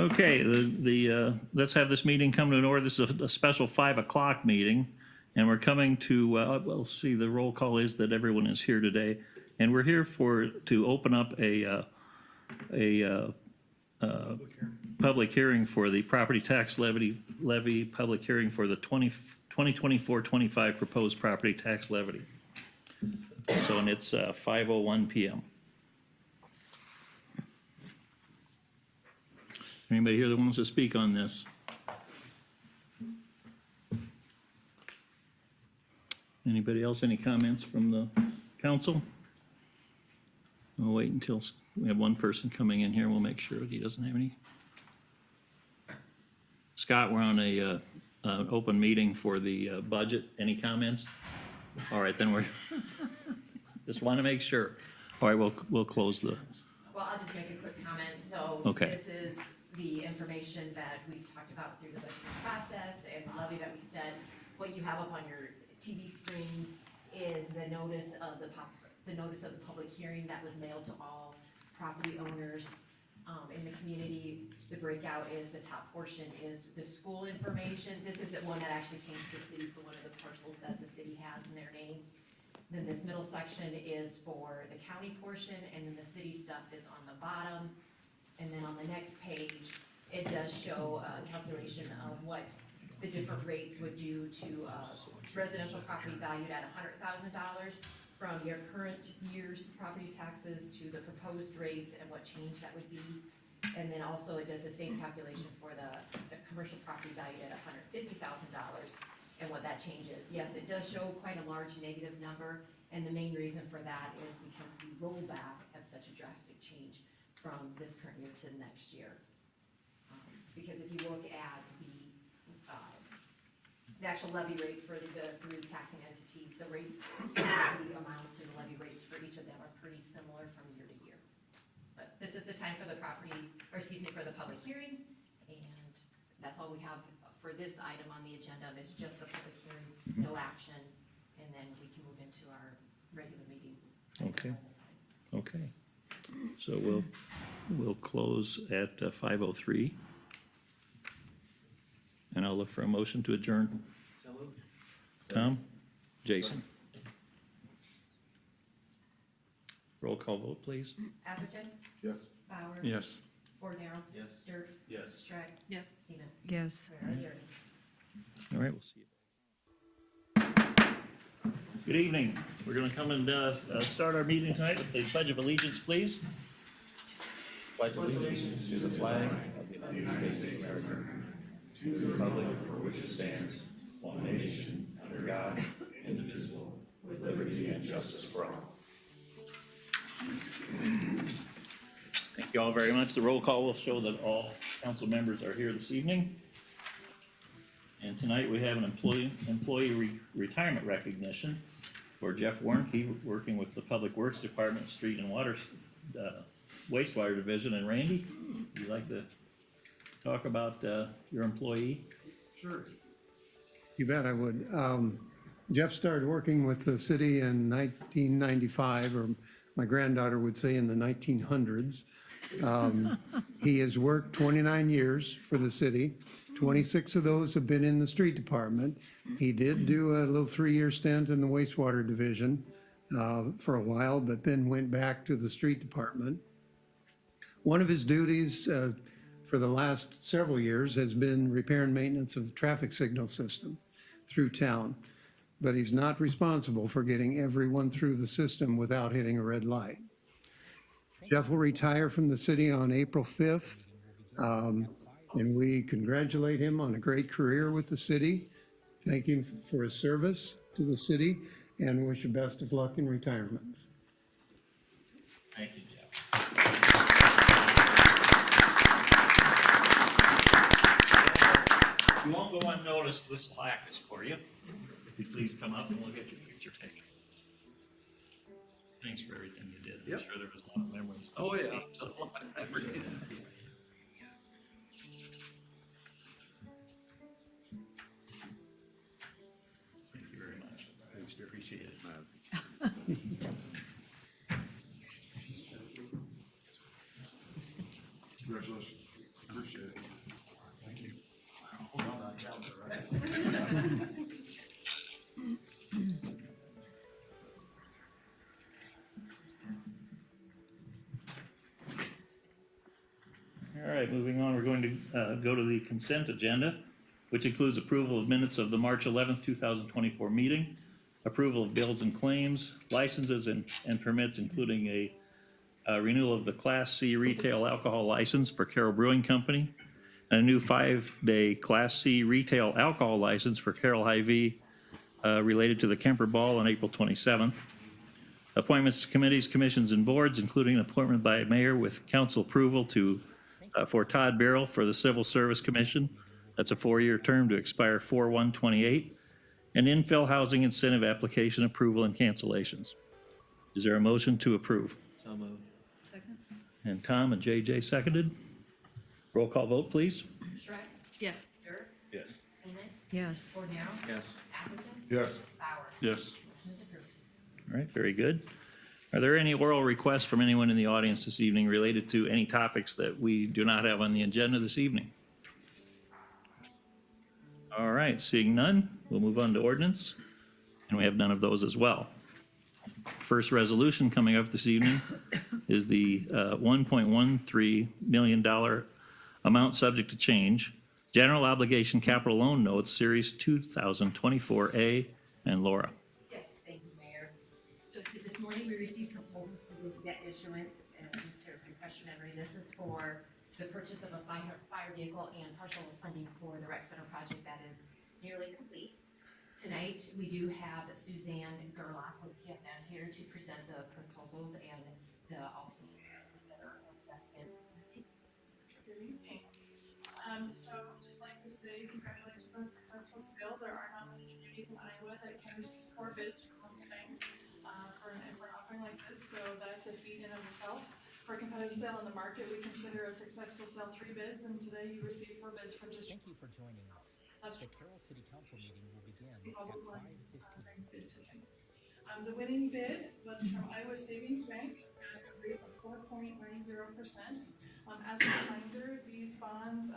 Okay, let's have this meeting come to an order. This is a special 5 o'clock meeting, and we're coming to, well, see, the roll call is that everyone is here today. And we're here to open up a public hearing for the property tax levy public hearing for the 2024-25 proposed property tax levy. So, and it's 5:01 PM. Anybody here that wants to speak on this? Anybody else, any comments from the council? We'll wait until we have one person coming in here. We'll make sure that he doesn't have any. Scott, we're on an open meeting for the budget. Any comments? All right, then we're, just want to make sure. All right, we'll close the. Well, I'll just make a quick comment. So Okay. This is the information that we've talked about through the budget process and the levy that we set. What you have up on your TV screens is the notice of the public hearing that was mailed to all property owners in the community. The breakout is, the top portion is the school information. This isn't one that actually came to the city for one of the parcels that the city has in their name. Then this middle section is for the county portion, and then the city stuff is on the bottom. And then on the next page, it does show a calculation of what the different rates would do to residential property valued at $100,000 from your current year's property taxes to the proposed rates and what change that would be. And then also it does the same calculation for the commercial property valued at $150,000 and what that changes. Yes, it does show quite a large negative number, and the main reason for that is because we roll back at such a drastic change from this current year to the next year. Because if you look at the actual levy rates for the three taxing entities, the rates, the amount to the levy rates for each of them are pretty similar from year to year. But this is the time for the for the public hearing, and that's all we have for this item on the agenda. It's just the public hearing, no action, and then we can move into our regular meeting. Okay. Okay. So we'll close at 5:03. And I'll look for a motion to adjourn. Tom? Jason? Roll call vote, please. Atherton? Yes. Bauer? Yes. Fordero? Yes. Dirks? Yes. Streck? Yes. Seaman? Yes. We are adjourned. All right, we'll see you. Good evening. We're going to come and start our meeting tonight with the Pledge of Allegiance, please. Pledge allegiance to the flag of the United States of America, to the republic for which it stands, one nation, under God, indivisible, with liberty and justice for all. Thank you all very much. The roll call will show that all council members are here this evening. And tonight we have an employee retirement recognition for Jeff Warnke, working with the Public Works Department, Street and Water, Wastewater Division. And Randy, would you like to talk about your employee? Sure. You bet I would. Jeff started working with the city in 1995, or my granddaughter would say in the 1900s. He has worked 29 years for the city. 26 of those have been in the street department. He did do a little 3-year stint in the wastewater division for a while, but then went back to the street department. One of his duties for the last several years has been repair and maintenance of the traffic signal system through town. But he's not responsible for getting everyone through the system without hitting a red light. Jeff will retire from the city on April 5th. And we congratulate him on a great career with the city, thank him for his service to the city, and wish him best of luck in retirement. Thank you, Jeff. You won't go unnoticed. This plaque is for you. If you please come up and we'll get your picture taken. Thanks for everything you did. Yep. I'm sure there was a lot of memories. Oh, yeah. A lot of memories. Thank you very much. Thanks, appreciate it. Congratulations. Appreciate it. Thank you. Hold on, I got it, right? All right, moving on, we're going to go to the consent agenda, which includes approval of minutes of the March 11th, 2024 meeting, approval of bills and claims, licenses and permits, including a renewal of the Class C retail alcohol license for Carroll Brewing Company, and a new 5-day Class C retail alcohol license for Carroll Hy-Vee related to the Kemper Ball on April 27th. Appointments to committees, commissions, and boards, including an appointment by mayor with council approval for Todd Barrell for the Civil Service Commission. That's a 4-year term to expire 4/1/28. And infill housing incentive application approval and cancellations. Is there a motion to approve? So moved. Second? And Tom and JJ seconded. Roll call vote, please. Shrek? Yes. Dirks? Yes. Seaman? Yes. Bornero? Yes. Atherton? Yes. Bauer? Yes. Motion is approved. All right, very good. Are there any oral requests from anyone in the audience this evening related to any topics that we do not have on the agenda this evening? All right, seeing none, we'll move on to ordinance, and we have none of those as well. First resolution coming up this evening is the $1.13 million amount subject to change, general obligation capital loan notes, Series 2024A, and Laura. Yes, thank you, Mayor. So this morning, we received proposals for this debt issuance, and just to refresh your memory, this is for the purchase of a fire vehicle and partial funding for the rec center project that is nearly complete. Tonight, we do have Suzanne Gerlach with PFM here to present the proposals and the ultimate investment. Good evening. So just like to say congratulations on the successful sale. There are not many communities in Iowa that can receive 4 bids from local banks for an offering like this, so that's a feat in of itself. For a competitive sale on the market, we consider a successful sale 3 bids, and today you received 4 bids for just. Thank you for joining us. That's The Carroll City Council meeting will begin at Public one, 5:15. bid today. The winning bid was from Iowa Savings Bank at a rate of 4.90%. As a reminder, these bonds,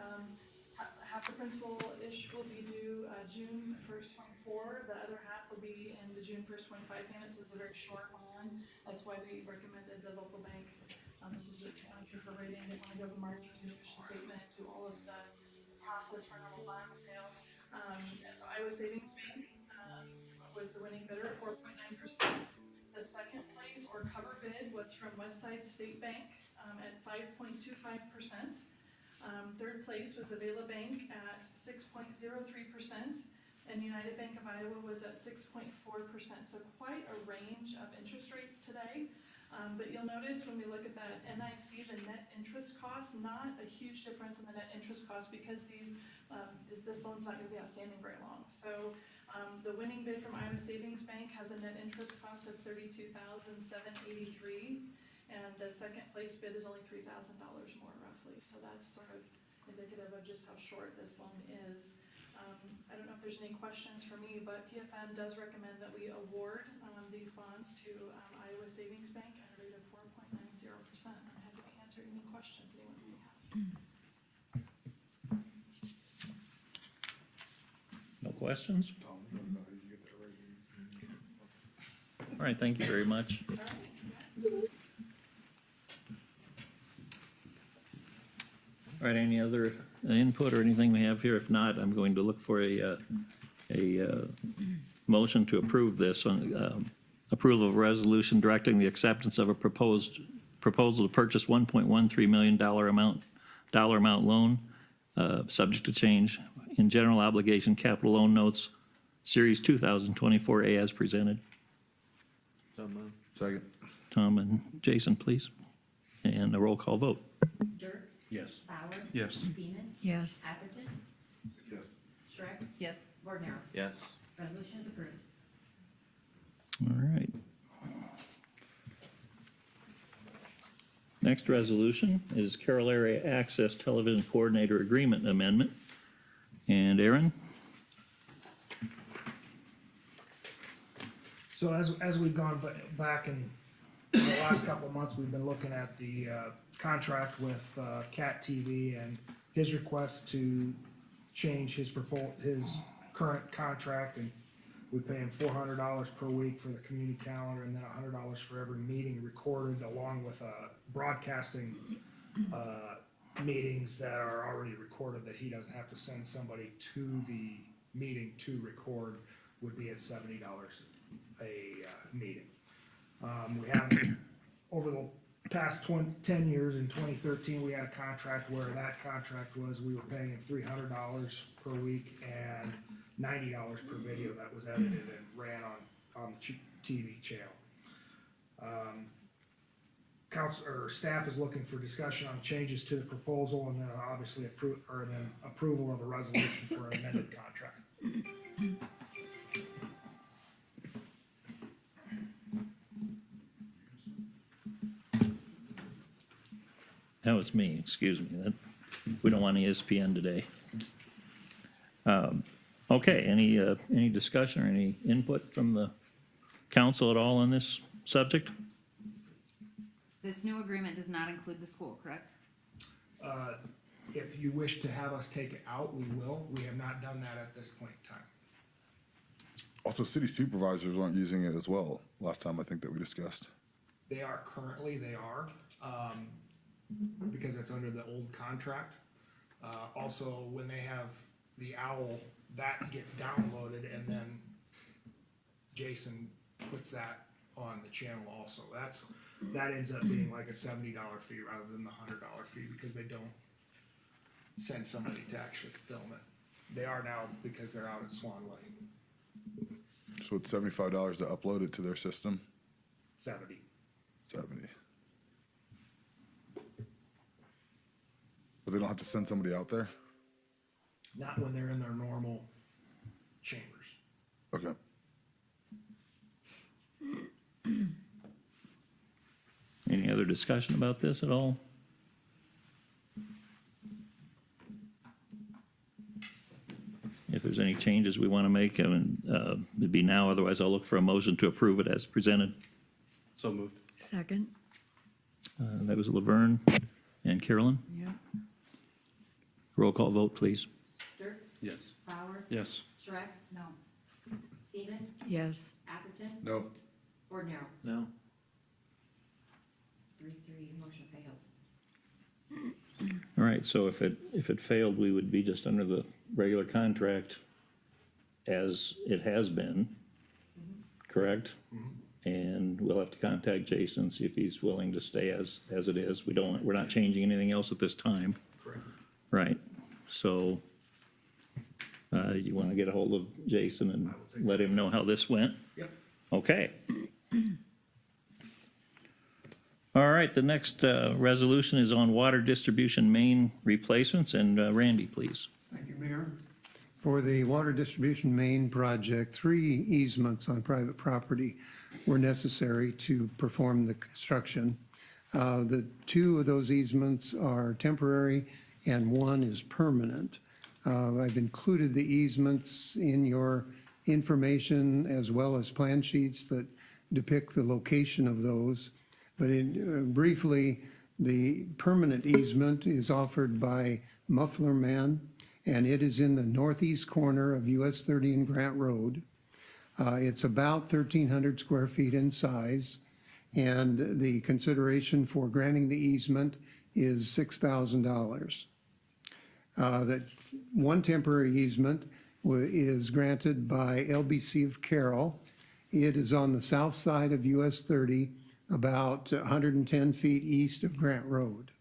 half the principal will be due June 1st, 24. The other half will be in the June 1st, 25 payment, so it's a very short bond. That's why we recommended the local bank. This is just paper rating. They want to go to market, official statement, do all of the process for normal bond sale. So Iowa Savings Bank was the winning bidder at 4.9%. The second place or cover bid was from Westside State Bank at 5.25%. Third place was Avila Bank at 6.03%, and United Bank of Iowa was at 6.4%. So quite a range of interest rates today. But you'll notice when we look at that NIC, the net interest cost, not a huge difference in the net interest cost because this loan's not going to be outstanding very long. So the winning bid from Iowa Savings Bank has a net interest cost of $32,783, and the second place bid is only $3,000 more roughly. So that's sort of indicative of just how short this loan is. I don't know if there's any questions for me, but PFM does recommend that we award these bonds to Iowa Savings Bank at a rate of 4.90%. I'm happy to answer any questions anyone may have. No questions? All right, thank you very much. All right. All right, any other input or anything we have here? If not, I'm going to look for a motion to approve this on approval of resolution directing the acceptance of a proposal to purchase $1.13 million amount loan, subject to change in general obligation capital loan notes, Series 2024A as presented. So moved. Second. Tom and Jason, please. And a roll call vote. Dirks? Yes. Bauer? Yes. Seaman? Yes. Atherton? Yes. Shrek? Yes. Bornero? Yes. Resolution is approved. All right. Next resolution is Carroll Area Access Television Coordinator Agreement Amendment. And Aaron? So as we've gone back in the last couple of months, we've been looking at the contract with Cat TV and his request to change his current contract, and we pay him $400 per week for the community calendar, and then $100 for every meeting recorded, along with broadcasting meetings that are already recorded that he doesn't have to send somebody to the meeting to record, would be at $70 a meeting. We have, over the past 10 years, in 2013, we had a contract where that contract was, we were paying him $300 per week and $90 per video that was edited and ran on the TV channel. Council or staff is looking for discussion on changes to the proposal, and then obviously approval of a resolution for an amended contract. That was me, excuse me. We don't want ESPN today. Okay, any discussion or any input from the council at all on this subject? This new agreement does not include the school, correct? If you wish to have us take it out, we will. We have not done that at this point in time. Also, city supervisors aren't using it as well, last time I think that we discussed. They are currently, because it's under the old contract. Also, when they have the OWL, that gets downloaded, and then Jason puts that on the channel also. That ends up being like a $70 fee rather than the $100 fee, because they don't send somebody to actually film it. They are now, because they're out at Swan Lake. So it's $75 to upload it to their system? 70. 70. But they don't have to send somebody out there? Not when they're in their normal chambers. Okay. Any other discussion about this at all? If there's any changes we want to make, it'd be now, otherwise I'll look for a motion to approve it as presented. So moved. Second. That was Laverne and Carolyn. Yep. Roll call vote, please. Dirks? Yes. Bauer? Yes. Shrek? No. Seaman? Yes. Atherton? No. Ordinary? No. 3-3, motion fails. All right, so if it failed, we would be just under the regular contract as it has been, correct? And we'll have to contact Jason, see if he's willing to stay as it is. We're not changing anything else at this time. Correct. Right, so, you wanna get a hold of Jason and let him know how this went? Yep. Okay. All right, the next, resolution is on water distribution main replacements, and, Randy, please. Thank you, Mayor. For the water distribution main project, 3 easements on private property were necessary to perform the construction. The 2 of those easements are temporary and 1 is permanent. I've included the easements in your information as well as plan sheets that depict the location of those. But briefly, the permanent easement is offered by Muffler Man, and it is in the northeast corner of US 30 and Grant Road. It's about 1,300 square feet in size, and the consideration for granting the easement is $6,000. That one temporary easement is granted by LBC of Carroll. It is on the south side of US 30, about 110 feet east of Grant Road.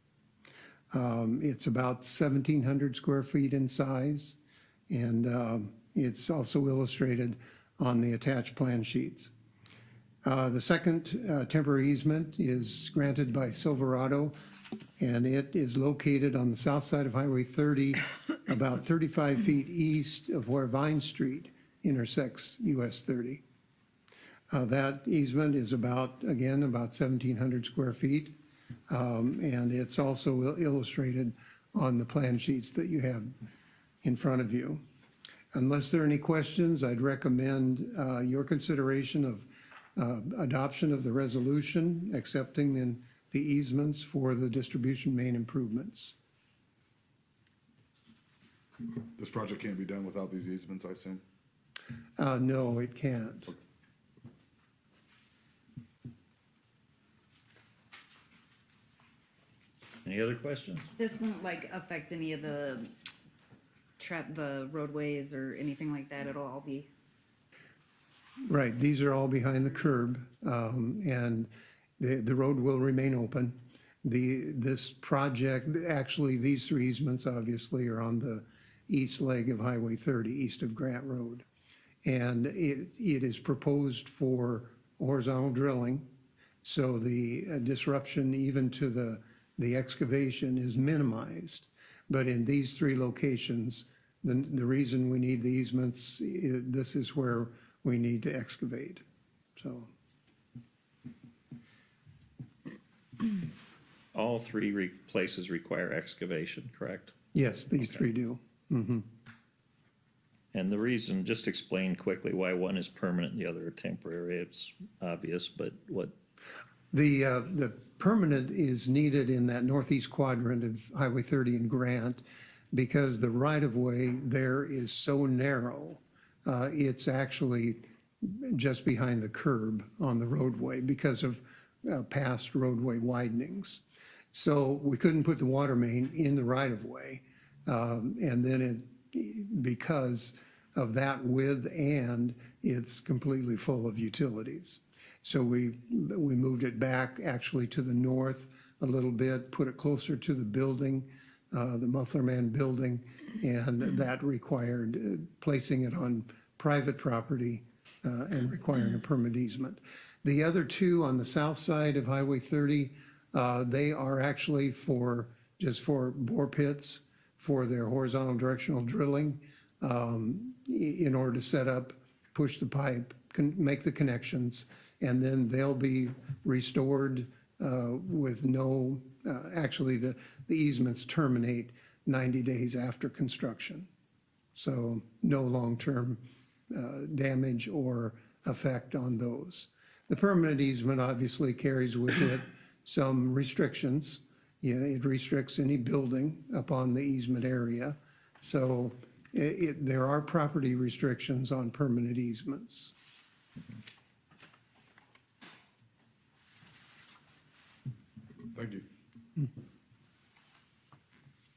It's about 1,700 square feet in size, and it's also illustrated on the attached plan sheets. The second temporary easement is granted by Silverado, and it is located on the south side of Highway 30, about 35 feet east of where Vine Street intersects US 30. That easement is about 1,700 square feet, and it's also illustrated on the plan sheets that you have in front of you. Unless there are any questions, I'd recommend your consideration of adoption of the resolution accepting the the easements for the distribution main improvements. This project can't be done without these easements, I assume? No, it can't. Any other questions? This won't like affect any of the the roadways or anything like that. It'll all be, Right, these are all behind the curb, and the road will remain open. This project, actually, these three easements obviously are on the east leg of Highway 30, east of Grant Road. And it is proposed for horizontal drilling, so the disruption even to the excavation is minimized. But in these three locations, the reason we need the easements, this is where we need to excavate, so. All three places require excavation, correct? Yes, these three do. Mhm. And the reason, just explain quickly why one is permanent and the other are temporary. It's obvious, but what, The permanent is needed in that northeast quadrant of Highway 30 and Grant because the right-of-way there is so narrow. It's actually just behind the curb on the roadway because of past roadway widenings. So we couldn't put the water main in the right-of-way. And then because of that width and it's completely full of utilities. So we moved it back actually to the north a little bit, put it closer to the building, the Muffler Man building, and that required placing it on private property and requiring a permit easement. The other two on the south side of Highway 30, they are actually just for bore pits for their horizontal directional drilling in order to set up, push the pipe, make the connections, and then they'll be restored with no, actually the easements terminate 90 days after construction. So no long-term damage or effect on those. The permanent easement obviously carries with it some restrictions. It restricts any building upon the easement area. So there are property restrictions on permanent easements. Thank you.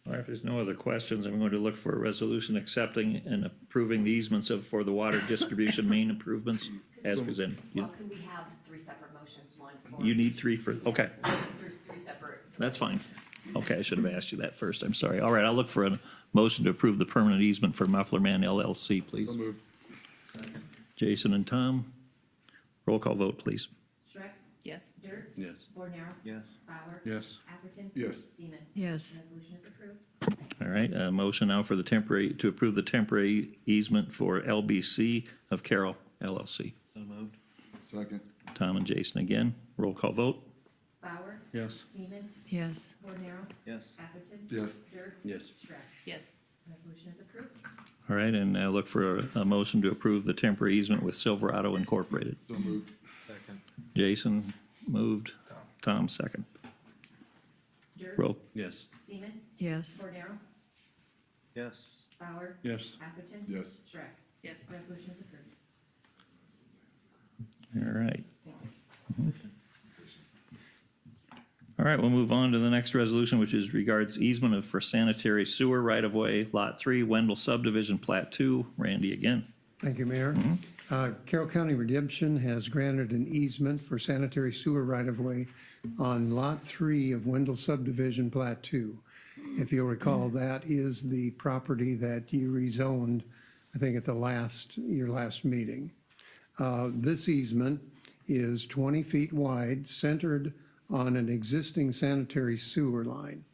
all right, if there's no other questions, I'm going to look for a resolution accepting and approving the easements for the water distribution main improvements as presented. Well, can we have three separate motions, one for? You need three for, okay, There's three separate. that's fine. Okay, I should have asked you that first, I'm sorry. All right, I'll look for a motion to approve the permanent easement for Muffler Man LLC, please. So moved. Jason and Tom, roll call vote, please. Shrek? yes. Dirk? Yes. Bornero? Yes. Bauer? Yes. Atherton? Yes. Seaman? Yes. Resolution is approved. All right, a motion now for to approve the temporary easement for LBC of Carroll LLC. So moved. Second. Tom and Jason again, roll call vote. Bauer? Yes. Seaman? Yes. Bornero? Yes. Atherton? Yes. Dirk? Yes. Shrek? Yes. Resolution is approved. All right, and I look for a motion to approve the temporary easement with Silverado Incorporated. So moved. Second. Jason moved, Tom second. Dirk? Roll, Yes. Seaman? Yes. Bornero? Yes. Bauer? Yes. Atherton? Yes. Shrek? Yes. Resolution is approved. all right. All right, we'll move on to the next resolution, which is regards easement for sanitary sewer right-of-way, Lot 3, Wendell subdivision, Plat 2. Randy again. Thank you, Mayor. Carroll County Redemption has granted an easement for sanitary sewer right-of-way on Lot 3 of Wendell subdivision, Plat 2. If you'll recall, that is the property that you rezoned, I think, at your last meeting. This easement is 20 feet wide, centered on an existing sanitary sewer line.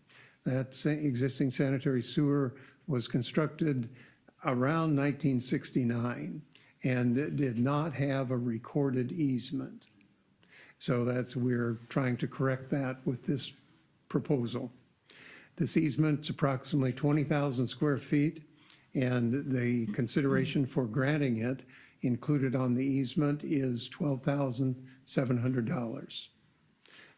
That existing sanitary sewer was constructed around 1969 and did not have a recorded easement. So we're trying to correct that with this proposal. This easement's approximately 20,000 square feet, and the consideration for granting it included on the easement is $12,700.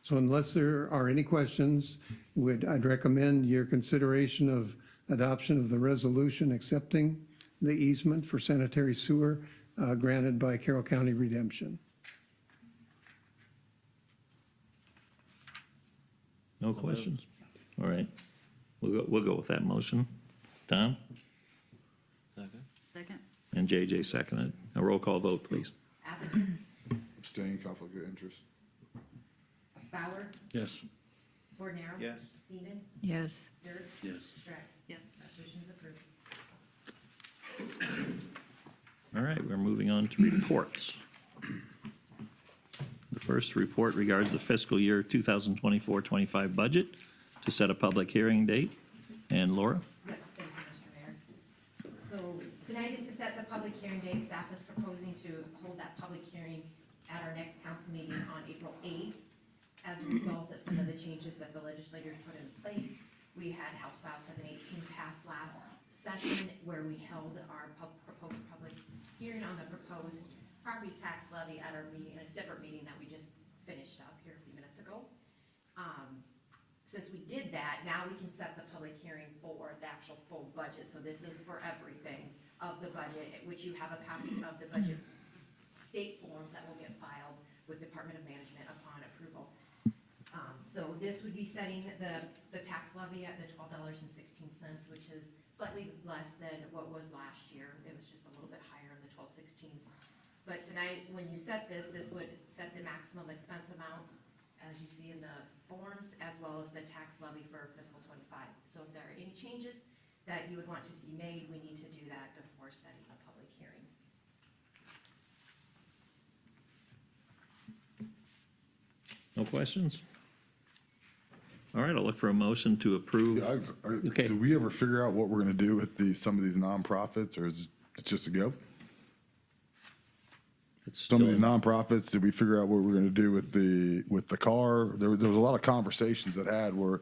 So unless there are any questions, I'd recommend your consideration of adoption of the resolution accepting the easement for sanitary sewer granted by Carroll County Redemption. No questions? All right. We'll go with that motion. Tom Second? and JJ seconded. A roll call vote, please. Atherton, Abstain, conflict of interest. Bauer, Yes. Bornero. Yes. Seaman, Yes. Dirk, Yes. Schreck. Yes. Resolution is approved. All right, we're moving on to reports. The first report regards the fiscal year 2024-25 budget to set a public hearing date. And Laura? Yes, thank you, Mr. Mayor. So tonight is to set the public hearing date. Staff is proposing to hold that public hearing at our next council meeting on April 8th. As a result of some of the changes that the legislators put in place, we had House File 718 passed last session where we held our proposed public hearing on the proposed property tax levy at our meeting, a separate meeting that we just finished up here a few minutes ago. Since we did that, now we can set the public hearing for the actual full budget. So this is for everything of the budget, which you have a copy of the budget state forms that will get filed with Department of Management upon approval. So this would be setting the tax levy at the $12.16, which is slightly less than what was last year. It was just a little bit higher in the 12.16. But tonight, when you set this would set the maximum expense amounts, as you see in the forms, as well as the tax levy for fiscal 25. So if there are any changes that you would want to see made, we need to do that before setting a public hearing. No questions? All right, I'll look for a motion to approve. Okay. Do we ever figure out what we're gonna do with some of these nonprofits, or is it just a go? It's Some of these still- nonprofits, did we figure out what we're gonna do with the car? There was a lot of conversations that were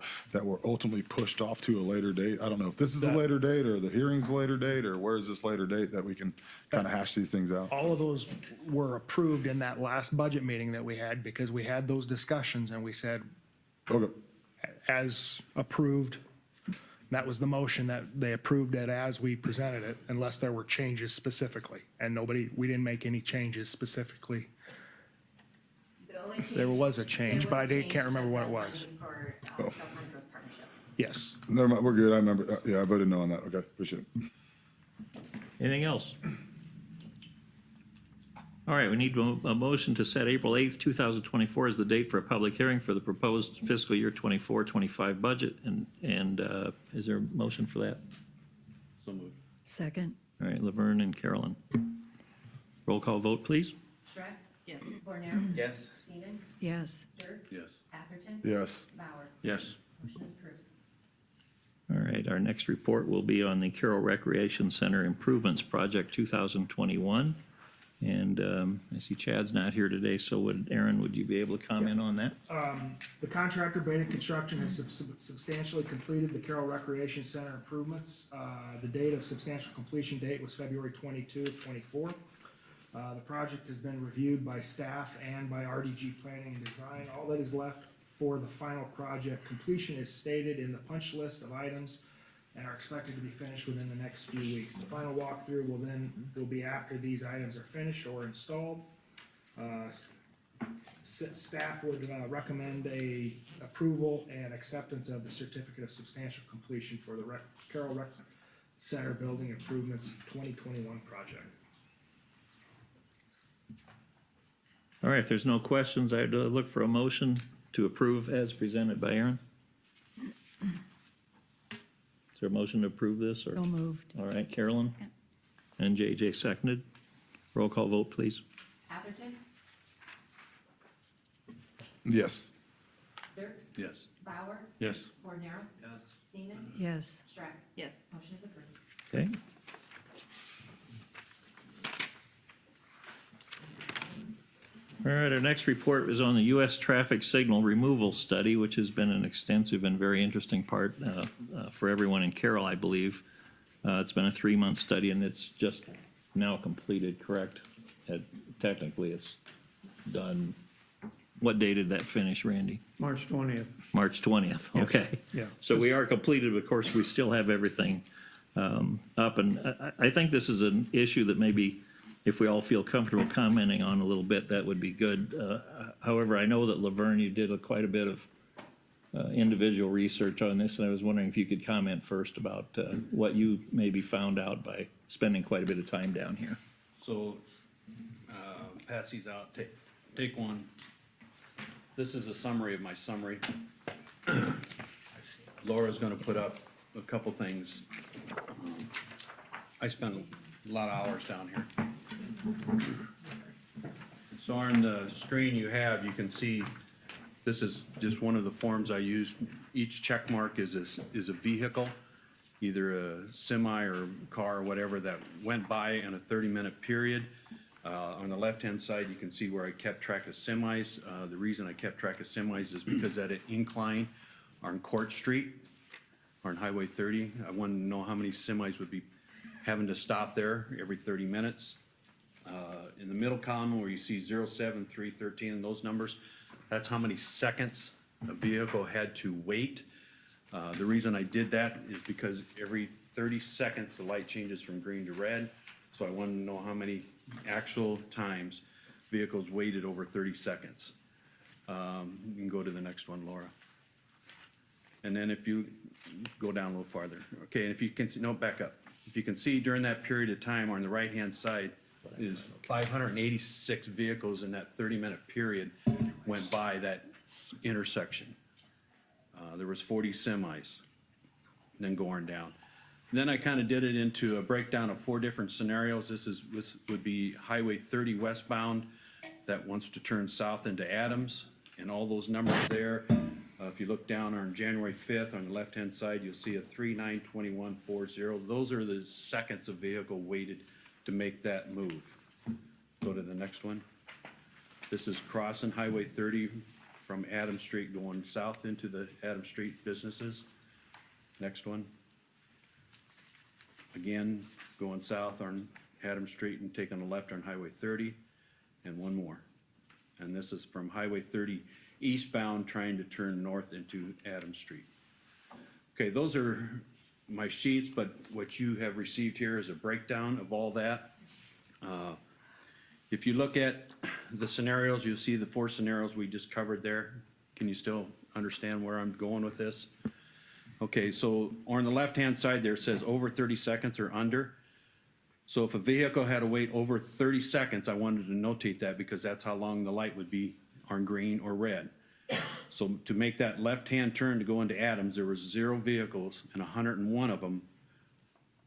ultimately pushed off to a later date. I don't know if this is a later date, or the hearing's a later date, or where is this later date that we can kind of hash these things out? All of those were approved in that last budget meeting that we had, because we had those discussions and we said, Okay, as approved, that was the motion, that they approved it as we presented it, unless there were changes specifically. And we didn't make any changes specifically. The only change- There was a change, there but I was a change can't remember to what the it was. funding For California Growth Partnership. Yes. never mind, we're good, I remember, yeah, I voted no on that, okay, appreciate it. Anything else? All right, we need a motion to set April 8th, 2024 as the date for a public hearing for the proposed fiscal year 24-25 budget. And is there a motion for that? So moved. Second? All right, Laverne and Carolyn. Roll call vote, please. Schreck, Yes. Bornero, Yes. Seaman, Yes. Dirk, Yes. Atherton, Yes, Bauer. Yes. Motion is approved. All right, our next report will be on the Carroll Recreation Center Improvements Project 2021. And I see Chad's not here today, so Aaron, would you be able to comment on that? The contractor, Beta Construction, has substantially completed the Carroll Recreation Center improvements. The date of substantial completion date was February 22 of 24. The project has been reviewed by staff and by RDG Planning and Design. All that is left for the final project completion is stated in the punch list of items and are expected to be finished within the next few weeks. The final walkthrough will be after these items are finished or installed. Staff would recommend approval and acceptance of the certificate of substantial completion for the Carroll Rec Center Building Improvements 2021 project. All right, if there's no questions, I'd look for a motion to approve as presented by Aaron. Is there a motion to approve this, or? So moved. All right, Carolyn? Second. And JJ seconded. Roll call vote, please. Atherton, yes, Dirk, Yes. Bauer, Yes. Bornero, Yes. Seaman, Yes. Schreck. Yes. Motion is approved. Okay. All right, our next report is on the U.S. traffic signal removal study, which has been an extensive and very interesting part for everyone in Carroll, I believe. It's been a 3-month study, and it's just now completed, correct? Technically, it's done What day did that finish, Randy? March 20th. March 20th, Yes. okay. Yeah. So we are completed, of course, we still have everything up, and I think this is an issue that maybe if we all feel comfortable commenting on a little bit, that would be good. However, I know that Laverne, you did quite a bit of individual research on this, and I was wondering if you could comment first about what you maybe found out by spending quite a bit of time down here. So, pass these out, take one. This is a summary of my summary. Laura's gonna put up a couple things. I spent a lot of hours down here. So on the screen you have, you can see, this is just one of the forms I used. Each check mark is a vehicle, either a semi or car or whatever that went by in a 30-minute period. On the left-hand side, you can see where I kept track of semis. The reason I kept track of semis is because at an incline on Court Street, on Highway 30, I wanted to know how many semis would be having to stop there every 30 minutes. In the middle column where you see 07, 3, 13, and those numbers, that's how many seconds a vehicle had to wait. The reason I did that is because every 30 seconds, the light changes from green to red. So I wanted to know how many actual times vehicles waited over 30 seconds. You can go to the next one, Laura. And then if you go down a little farther. Okay, and if you can see, no, back up. If you can see during that period of time on the right-hand side is 586 vehicles in that 30-minute period went by that intersection. There was 40 semis, then going down. Then I kind of did it into a breakdown of 4 different scenarios. This would be Highway 30 westbound that wants to turn south into Adams, and all those numbers there. If you look down on January 5th, on the left-hand side, you'll see a 392140. Those are the seconds a vehicle waited to make that move. Go to the next one. This is crossing Highway 30 from Adams Street going south into the Adams Street businesses. Next one. Again, going south on Adams Street and taking a left on Highway 30, and one more. And this is from Highway 30 eastbound trying to turn north into Adams Street. Okay, those are my sheets, but what you have received here is a breakdown of all that. If you look at the scenarios, you'll see the 4 scenarios we just covered there. Can you still understand where I'm going with this? Okay, so on the left-hand side there, it says over 30 seconds or under. So if a vehicle had to wait over 30 seconds, I wanted to notate that because that's how long the light would be on green or red. So to make that left-hand turn to go into Adams, there was 0 vehicles and 101 of them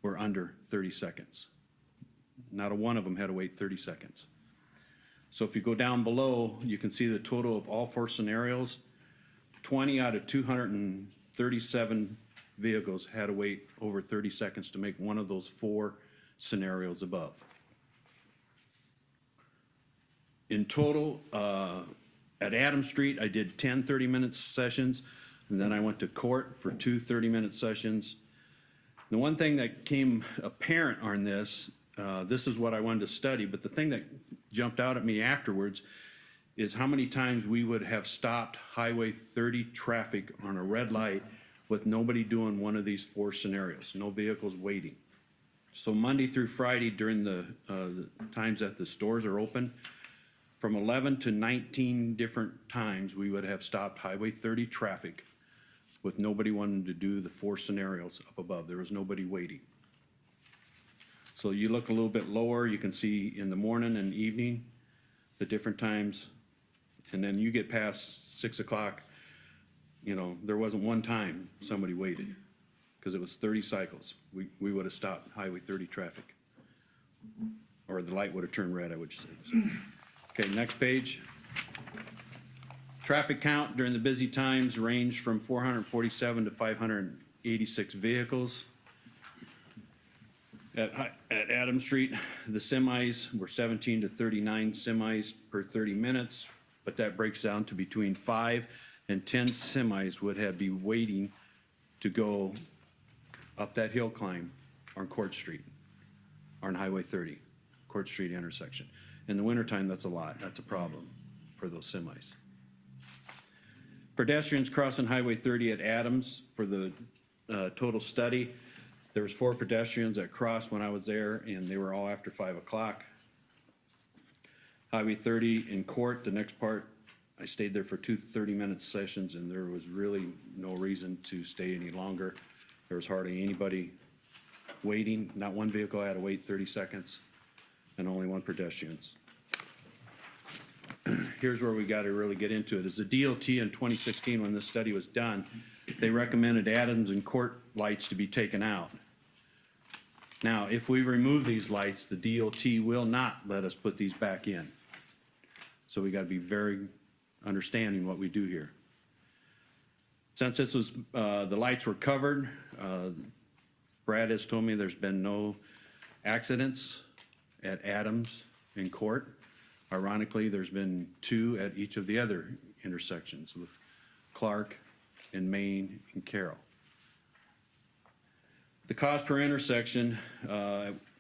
were under 30 seconds. Not a one of them had to wait 30 seconds. So if you go down below, you can see the total of all 4 scenarios. 20 out of 237 vehicles had to wait over 30 seconds to make one of those 4 scenarios above. In total, at Adams Street, I did 10 30-minute sessions, and then I went to court for 2 30-minute sessions. The one thing that came apparent on this, this is what I wanted to study, but the thing that jumped out at me afterwards is how many times we would have stopped Highway 30 traffic on a red light with nobody doing one of these 4 scenarios, no vehicles waiting. So Monday through Friday during the times that the stores are open, from 11 to 19 different times we would have stopped Highway 30 traffic with nobody wanting to do the 4 scenarios up above. There was nobody waiting. So you look a little bit lower, you can see in the morning and evening, the different times, and then you get past 6 o'clock, you know, there wasn't one time somebody waited, because it was 30 cycles. We would have stopped Highway 30 traffic. Or the light would have turned red, I would say. So. Okay, next page. Traffic count during the busy times ranged from 447 to 586 vehicles. At Adams Street, the semis were 17 to 39 semis per 30 minutes, but that breaks down to between 5 and 10 semis would have be waiting to go up that hill climb on Court Street, on Highway 30, Court Street intersection. In the wintertime, that's a lot. That's a problem for those semis. Pedestrians crossing Highway 30 at Adams for the total study. There was 4 pedestrians that crossed when I was there, and they were all after 5 o'clock. Highway 30 in Court, the next part, I stayed there for 2 30-minute sessions, and there was really no reason to stay any longer. There was hardly anybody waiting, not one vehicle had to wait 30 seconds, and only 1 pedestrians. Here's where we got to really get into it. As the DOT in 2016, when this study was done, they recommended Adams and Court lights to be taken out. Now, if we remove these lights, the DOT will not let us put these back in. So we got to be very understanding what we do here. Since this was, the lights were covered, Brad has told me there's been no accidents at Adams and Court. Ironically, there's been 2 at each of the other intersections with Clark and Main and Carroll. The cost per intersection,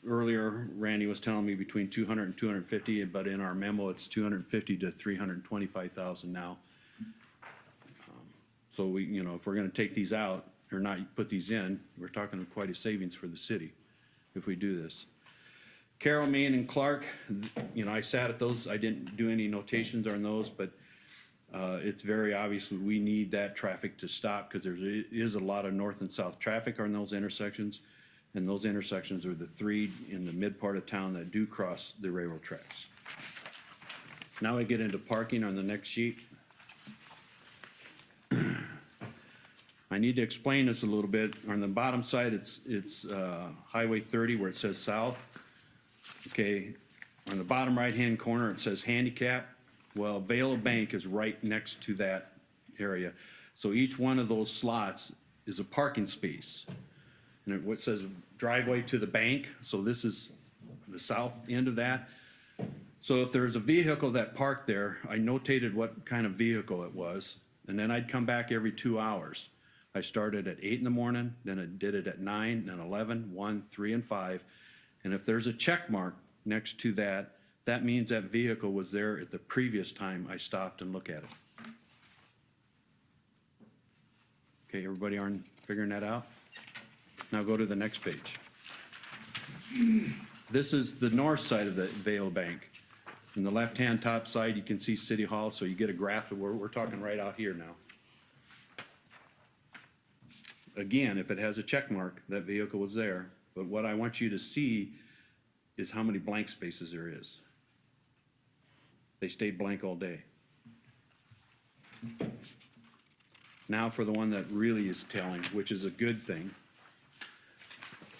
earlier Randy was telling me between 200 and 250, but in our memo it's 250 to 325,000 now. So we, you know, if we're going to take these out or not put these in, we're talking quite a savings for the city if we do this. Carroll, Main, and Clark, you know, I sat at those. I didn't do any notations on those, but it's very obvious we need that traffic to stop because there is a lot of north and south traffic on those intersections, and those intersections are the 3 in the mid part of town that do cross the railroad tracks. Now I get into parking on the next sheet. I need to explain this a little bit. On the bottom side, it's Highway 30 where it says south. Okay, on the bottom right-hand corner, it says handicap. Well, Vale Bank is right next to that area. So each one of those slots is a parking space. And what says driveway to the bank, so this is the south end of that. So if there's a vehicle that parked there, I notated what kind of vehicle it was, and then I'd come back every 2 hours. I started at 8 in the morning, then I did it at 9, then 11, 1, 3, and 5. And if there's a check mark next to that, that means that vehicle was there at the previous time I stopped and looked at it. Okay, everybody aren't figuring that out? Now go to the next page. This is the north side of the Vale Bank. In the left-hand top side, you can see City Hall, so you get a graph of where we're talking right out here now. Again, if it has a check mark, that vehicle was there. But what I want you to see is how many blank spaces there is. They stayed blank all day. Now for the one that really is telling, which is a good thing.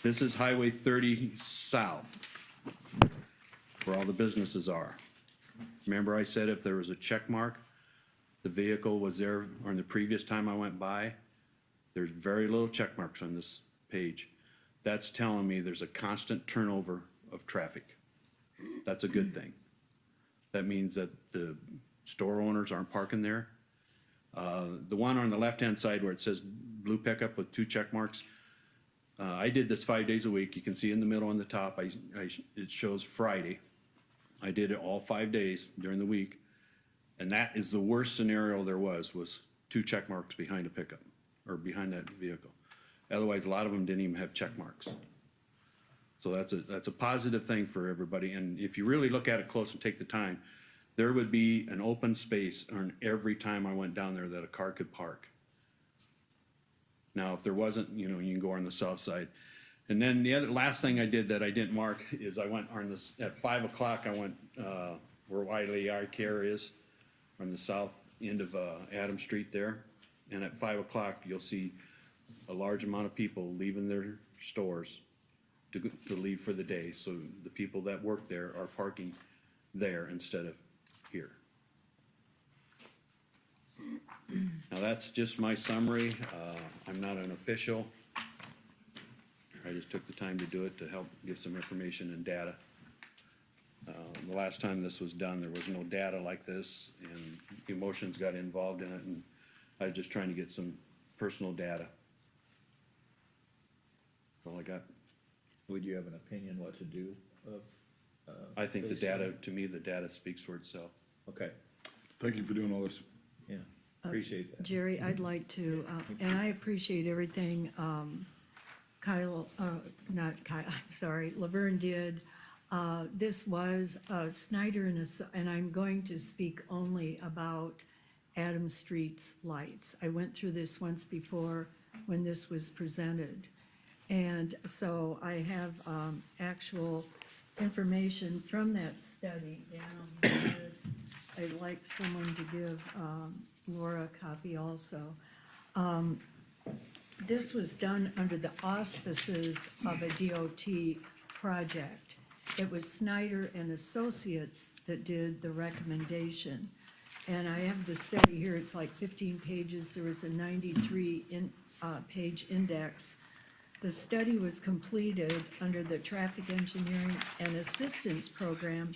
This is Highway 30 south, where all the businesses are. Remember I said if there was a check mark, the vehicle was there, or in the previous time I went by, there's very little check marks on this page. That's telling me there's a constant turnover of traffic. That's a good thing. That means that the store owners aren't parking there. The one on the left-hand side where it says blue pickup with 2 check marks, I did this 5 days a week. You can see in the middle on the top, it shows Friday. I did it all 5 days during the week, and that is the worst scenario there was 2 check marks behind a pickup, or behind that vehicle. Otherwise, a lot of them didn't even have check marks. So that's a positive thing for everybody, and if you really look at it close and take the time, there would be an open space on every time I went down there that a car could park. Now, if there wasn't, you know, you can go on the south side. And then the last thing I did that I didn't mark is I went on this, at 5 o'clock, I went where Wiley Eye Care is, on the south end of Adams Street there. And at 5 o'clock, you'll see a large amount of people leaving their stores to leave for the day. So the people that work there are parking there instead of here. Now that's just my summary. I'm not an official. I just took the time to do it to help give some information and data. The last time this was done, there was no data like this, and emotions got involved in it, and I was just trying to get some personal data. That's all I got. Would you have an opinion what to do of? I think the based on- data, to me, the data speaks for itself. Okay, Thank you for doing all this. yeah. Appreciate that. Jerry, I'd like to, and I appreciate everything Kyle, not Kyle, I'm sorry, Laverne did. This was Snyder and I'm going to speak only about Adams Street's lights. I went through this once before when this was presented. And so I have actual information from that study down here. I'd like someone to give Laura a copy also. This was done under the auspices of a DOT project. It was Snyder and Associates that did the recommendation. And I have the study here, it's like 15 pages. There was a 93 page index. The study was completed under the Traffic Engineering and Assistance Program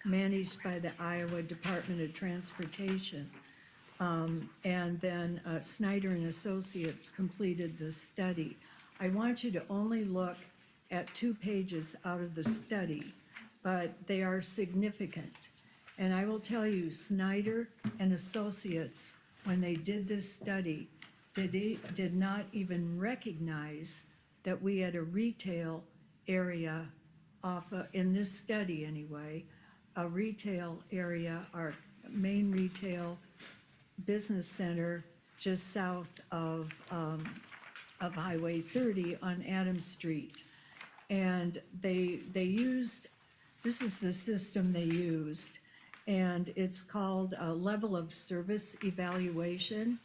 managed by the Iowa Department of Transportation. And then Snyder and Associates completed the study. I want you to only look at 2 pages out of the study, but they are significant. And I will tell you, Snyder and Associates, when they did this study, did not even recognize that we had a retail area in this study anyway, a retail area, our main retail business center just south of Highway 30 on Adams Street. And they used, this is the system they used, and it's called a level of service evaluation.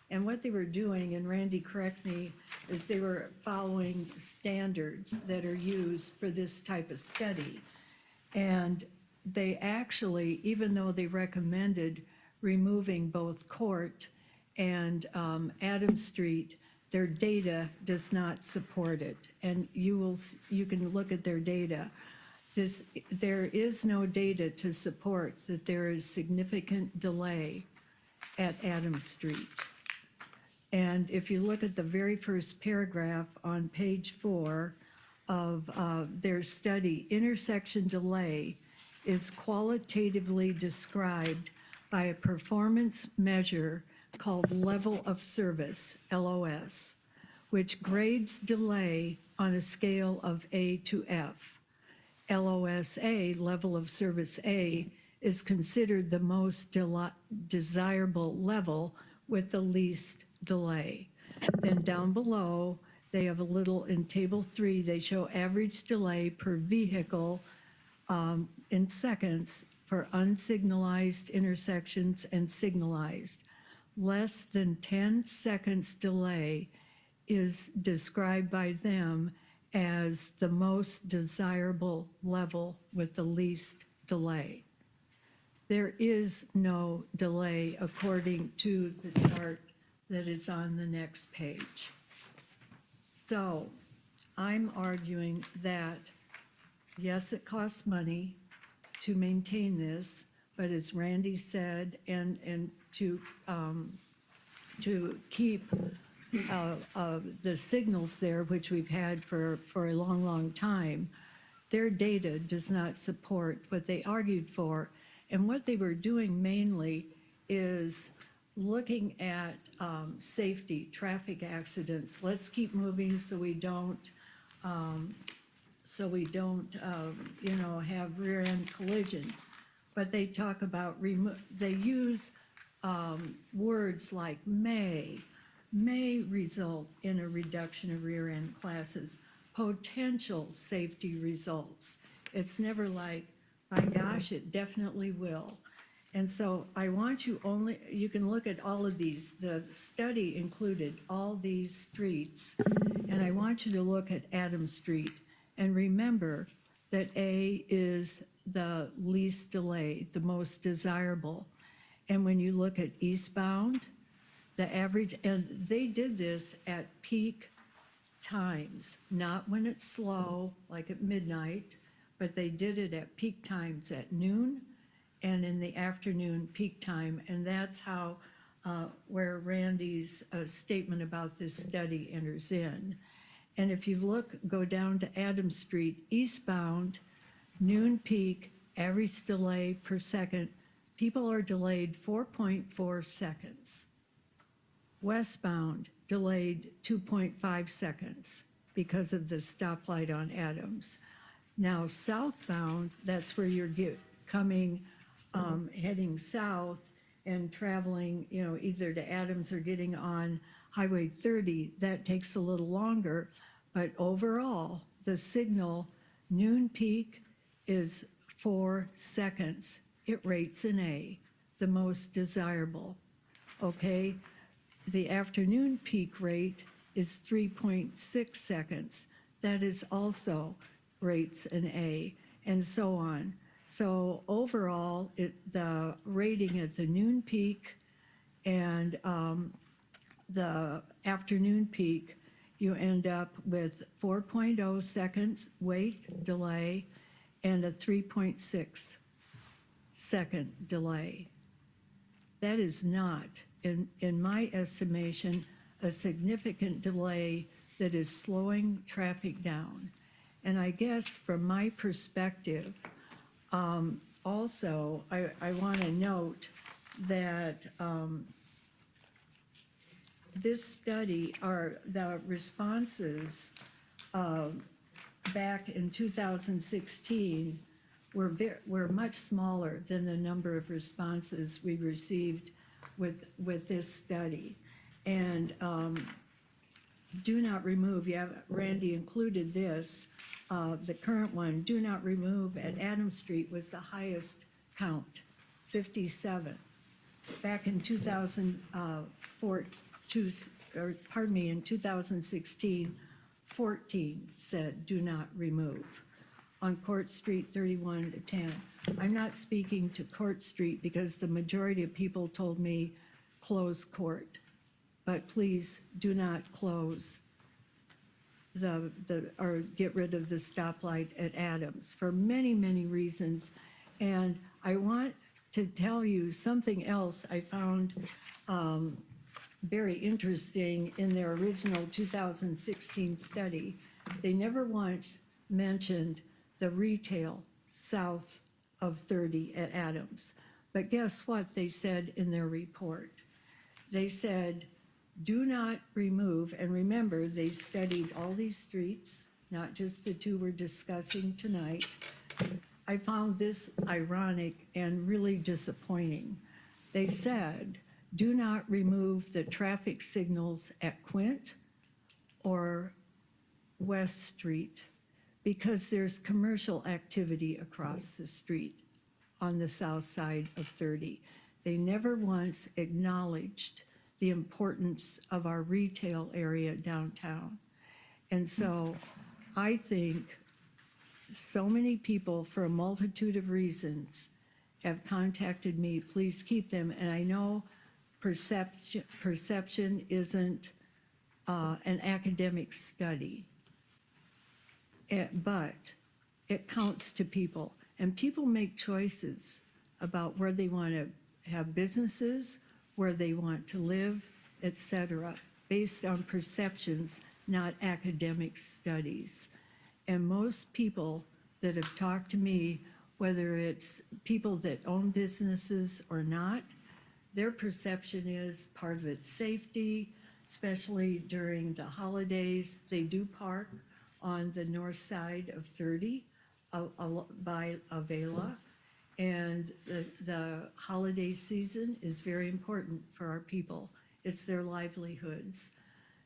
And what they were doing, and Randy, correct me, is they were following standards that are used for this type of study. And they actually, even though they recommended removing both Court and Adams Street, their data does not support it. And you can look at their data. There is no data to support that there is significant delay at Adams Street. And if you look at the very first paragraph on page 4 of their study, intersection delay is qualitatively described by a performance measure called level of service, LOS, which grades delay on a scale of A to F. LOS-A, level of service A, is considered the most desirable level with the least delay. Then down below, they have a little, in table 3, they show average delay per vehicle in seconds for unsignalized intersections and signalized. Less than 10 seconds delay is described by them as the most desirable level with the least delay. There is no delay according to the chart that is on the next page. So I'm arguing that, yes, it costs money to maintain this, but as Randy said, and to keep the signals there, which we've had for a long, long time, their data does not support what they argued for. And what they were doing mainly is looking at safety, traffic accidents. Let's keep moving so we don't have rear end collisions. But they talk about, they use words like may result in a reduction of rear end classes, potential safety results. It's never like, my gosh, it definitely will. And so I want you you can look at all of these. The study included all these streets, and I want you to look at Adams Street and remember that A is the least delay, the most desirable. And when you look at eastbound, the average, and they did this at peak times, not when it's slow, like at midnight, but they did it at peak times at noon and in the afternoon peak time. And that's how, where Randy's statement about this study enters in. And if you go down to Adams Street, eastbound, noon peak, average delay per second, people are delayed 4.4 seconds. westbound delayed 2.5 seconds because of the stoplight on Adams. Now southbound, that's where you're coming, heading south and traveling, you know, either to Adams or getting on Highway 30, that takes a little longer. But overall, the signal noon peak is 4 seconds. It rates an A, the most desirable, okay? The afternoon peak rate is 3.6 seconds. That is also rates an A, and so on. So overall, the rating at the noon peak and the afternoon peak, you end up with 4.0 seconds wait delay and a 3.6 second delay. That is not, in my estimation, a significant delay that is slowing traffic down. And I guess from my perspective, also, I want to note that this study, the responses back in 2016 were much smaller than the number of responses we received with this study. And do not remove, Randy included this, the current one, do not remove at Adams Street was the highest count, 57. Back in 2016, 14 said do not remove. On Court Street, 31 to 10. I'm not speaking to Court Street because the majority of people told me close court. But please do not close or get rid of the stoplight at Adams for many, many reasons. And I want to tell you something else I found very interesting in their original 2016 study. They never once mentioned the retail south of 30 at Adams. But guess what they said in their report? They said, do not remove, and remember, they studied all these streets, not just the two we're discussing tonight. I found this ironic and really disappointing. They said, do not remove the traffic signals at Quint or West Street because there's commercial activity across the street on the south side of 30. They never once acknowledged the importance of our retail area downtown. And so I think so many people, for a multitude of reasons, have contacted me, please keep them. And I know perception isn't an academic study, but it counts to people. And people make choices about where they want to have businesses, where they want to live, etc., based on perceptions, not academic studies. And most people that have talked to me, whether it's people that own businesses or not, their perception is part of it's safety, especially during the holidays. They do park on the north side of 30 by Avila. And the holiday season is very important for our people. It's their livelihoods.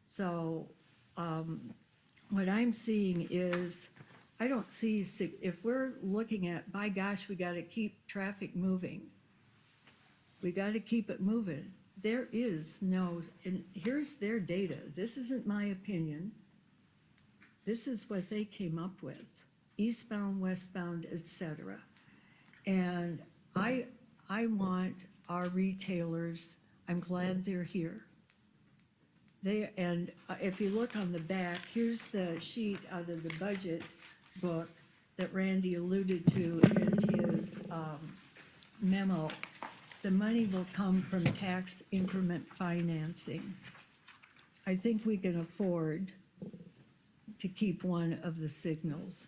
So what I'm seeing is, I don't see, if we're looking at, by gosh, we got to keep traffic moving. We got to keep it moving. There is no, and here's their data. This isn't my opinion. This is what they came up with, eastbound, westbound, etc. And I want our retailers, I'm glad they're here. And if you look on the back, here's the sheet out of the budget book that Randy alluded to in his memo. The money will come from tax increment financing. I think we can afford to keep one of the signals.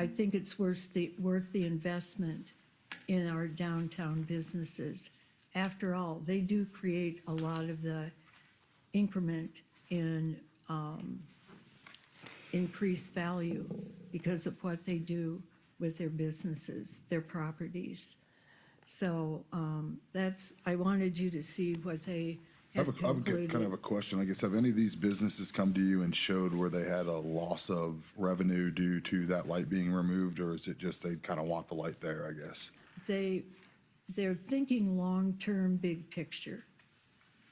I think it's worth the investment in our downtown businesses. After all, they do create a lot of the increment in increased value because of what they do with their businesses, their properties. So I wanted you to see what they I had have kind of concluded. a question, I guess. Have any of these businesses come to you and showed where they had a loss of revenue due to that light being removed, or is it just they kind of want the light there, I guess? They're thinking long-term, big picture.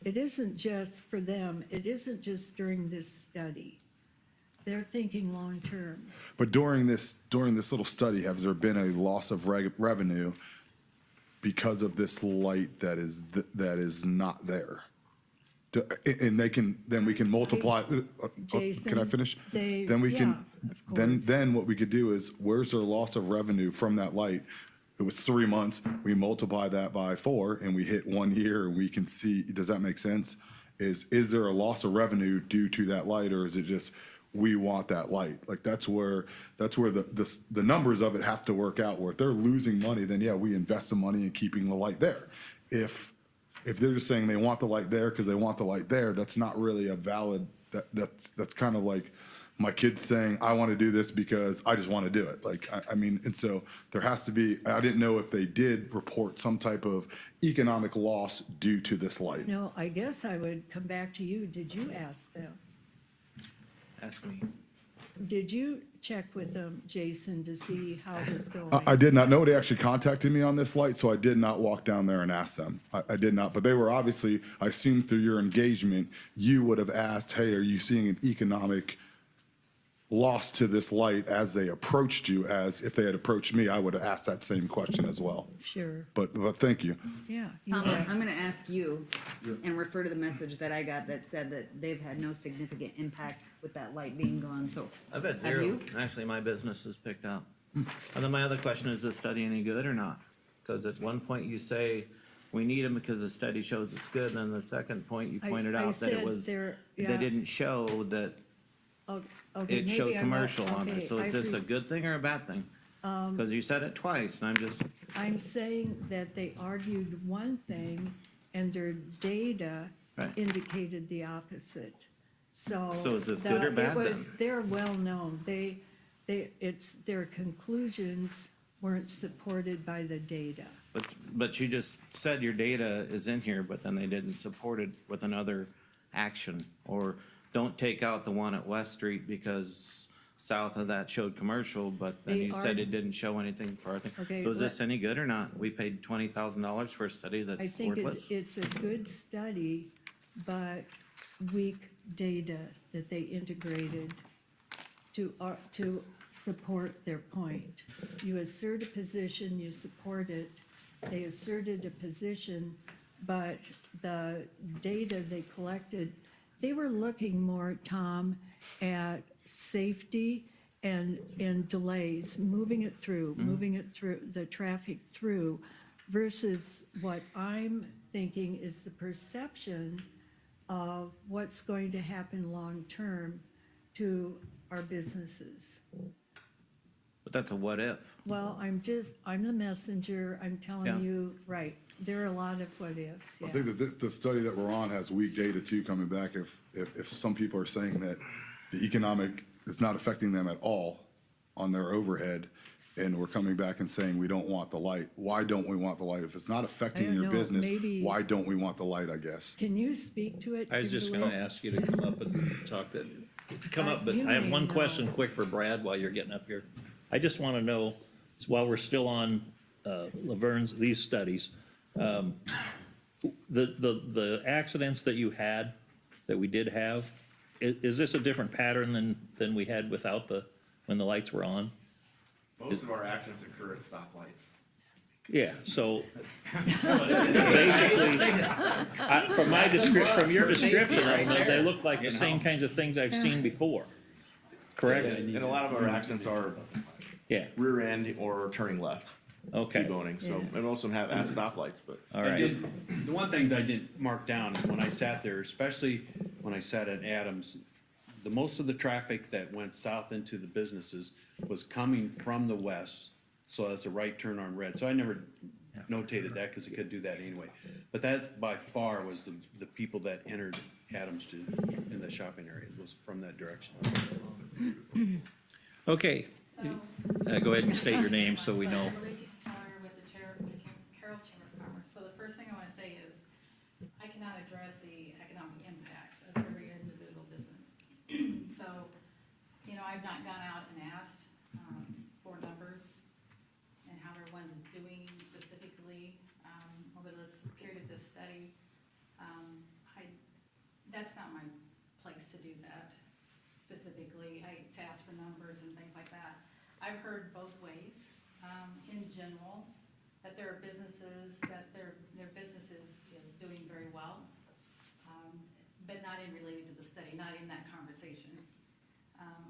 It isn't just for them, it isn't just during this study. They're thinking long-term. But during this little study, has there been a loss of revenue because of this light that is not there? And then we can multiply. Can I Jason, finish? they- Then we can, yeah, of course. then what we could do is, where's their loss of revenue from that light? It was 3 months, we multiply that by 4 and we hit 1 year and we can see, does that make sense? Is there a loss of revenue due to that light, or is it just, we want that light? Like, that's where the numbers of it have to work out, where if they're losing money, then yeah, we invest the money in keeping the light there. If they're just saying they want the light there because they want the light there, that's not really a valid, that's kind of like my kid's saying, I want to do this because I just want to do it. Like, I mean, and so there has to be, I didn't know if they did report some type of economic loss due to this light. No, I guess I would come back to you. Did you ask them? Ask me. Did you check with them, Jason, to see how it was going? I did not. Nobody actually contacted me on this light, so I did not walk down there and ask them. I did not, but they were obviously, I assume through your engagement, you would have asked, hey, are you seeing an economic loss to this light as they approached you? As if they had approached me, I would have asked that same question as well. Sure, But thank you. yeah. you Tom, bet. I'm gonna ask you and refer to the message that I got that said that they've had no significant impact with that light being gone, so. I've had Have zero. you? Actually, my business has picked up. And then my other question, is this study any good or not? Because at one point you say, we need them because the study shows it's good, and then the second point you pointed I out that it said was, there- they yeah. didn't show that Oh, okay, it maybe showed I'm not- commercial on okay, there. So I is this a pre- good thing or a bad thing? Because you said it twice, and I'm just, I'm saying that they argued one thing and their data Right. indicated the opposite. So. So is this good or it bad was- then? They're well-known. Their conclusions weren't supported by the data. but you just said your data is in here, but then they didn't support it with another action. Or don't take out the one at West Street because south of that showed commercial, but then They you said are- it didn't show anything for our thing. Okay, So is this let- any good or not? We paid $20,000 for a study I that's think worthless. it's a good study, but weak data that they integrated to support their point. You assert a position, you support it. They asserted a position, but the data they collected, they were looking more, Tom, at safety and delays, moving it through, the traffic through, versus what I'm thinking is the perception of what's going to happen long-term to our businesses. But that's a what if. Well, I'm the messenger, I'm Yeah. telling you, right, there are a lot of what-ifs, I yeah. think that the study that we're on has weak data too, coming back. If some people are saying that the economic is not affecting them at all on their overhead, and we're coming back and saying we don't want the light, why don't we want the light? If it's not affecting don't your know, business, maybe- why don't we want the light, I guess? Can you speak to it, I was just Kimberly? gonna ask you to come up and talk that, but You I have may one know. question quick for Brad while you're getting up here. I just wanna know, while we're still on, Laverne's, these studies, the accidents that you had, that we did have, is this a different pattern than we had without when the lights were on? Most of our accidents occur at stoplights. Yeah, so basically, from your description, right, they look like the same kinds of things I've seen before, correct? And a lot of our accidents are Yeah, rear end or turning left, okay, T-boning, so, Yeah. and most of them have at stoplights, but. all And right. just, the one things I didn't mark down is when I sat there, especially when I sat at Adams, the most of the traffic that went south into the businesses was coming from the west, so that's a right turn on red. So I never notated that because it could do that anyway. But that by far was the people that entered Adams to, in the shopping area, it was from that direction. Okay, go ahead and state your name so we know. Lily Tyler with the chair of the Carroll Chamber of Commerce. So the first thing I want to say is, I cannot address the economic impact of every individual business. So, you know, I've not gone out and asked for numbers and how everyone's doing specifically over this period of this study. That's not my place to do that specifically, to ask for numbers and things like that. I've heard both ways, in general, that there are businesses, that their business is doing very well, but not in related to the study, not in that conversation.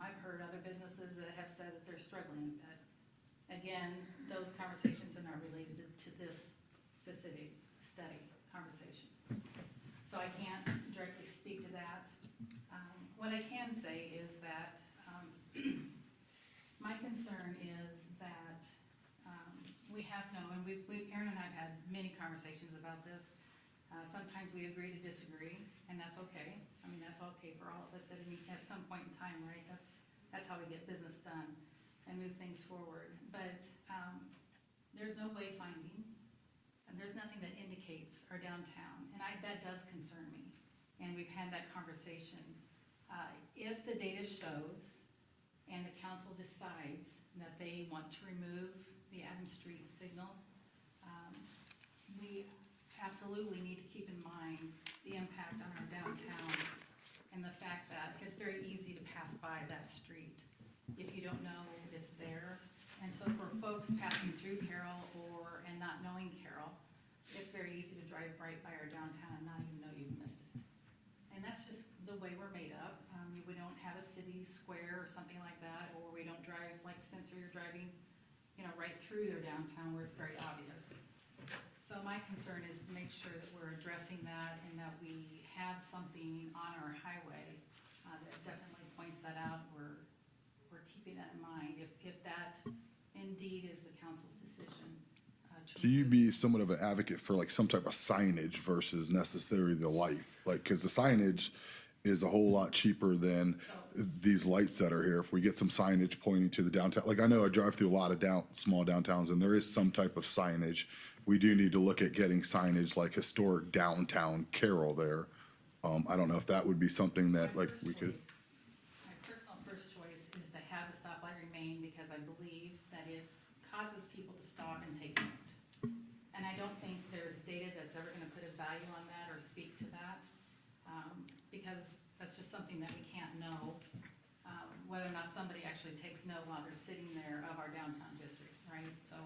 I've heard other businesses that have said that they're struggling a bit. Again, those conversations are not related to this specific study conversation. So I can't directly speak to that. What I can say is that my concern is that we have and Aaron and I have had many conversations about this. Sometimes we agree to disagree, and that's okay. I mean, that's okay for all of us at some point in time, right? That's how we get business done and move things forward. But there's no wayfinding, and there's nothing that indicates our downtown, and that does concern me. And we've had that conversation. If the data shows and the council decides that they want to remove the Adams Street signal, we absolutely need to keep in mind the impact on our downtown and the fact that it's very easy to pass by that street if you don't know it's there. And so for folks passing through Carroll and not knowing Carroll, it's very easy to drive right by our downtown and not even know you've missed it. And that's just the way we're made up. We don't have a city square or something like that, or we don't drive like Spencer, you're driving, you know, right through their downtown where it's very obvious. So my concern is to make sure that we're addressing that and that we have something on our highway that definitely points that out. We're keeping that in mind if that indeed is the council's decision. So you'd be somewhat of an advocate for like some type of signage versus necessarily the light, like, because the signage is a whole lot cheaper than these lights that are here. If we get some signage pointing to the downtown, like I know I drive through a lot of small downtowns, and there is some type of signage. We do need to look at getting signage like historic downtown Carroll there. I don't know if that would be something that like we could. My personal first choice is to have the stoplight remain because I believe that it causes people to stop and take note. And I don't think there's data that's ever gonna put a value on that or speak to that, because that's just something that we can't know, whether or not somebody actually takes note while they're sitting there of our downtown district, right? So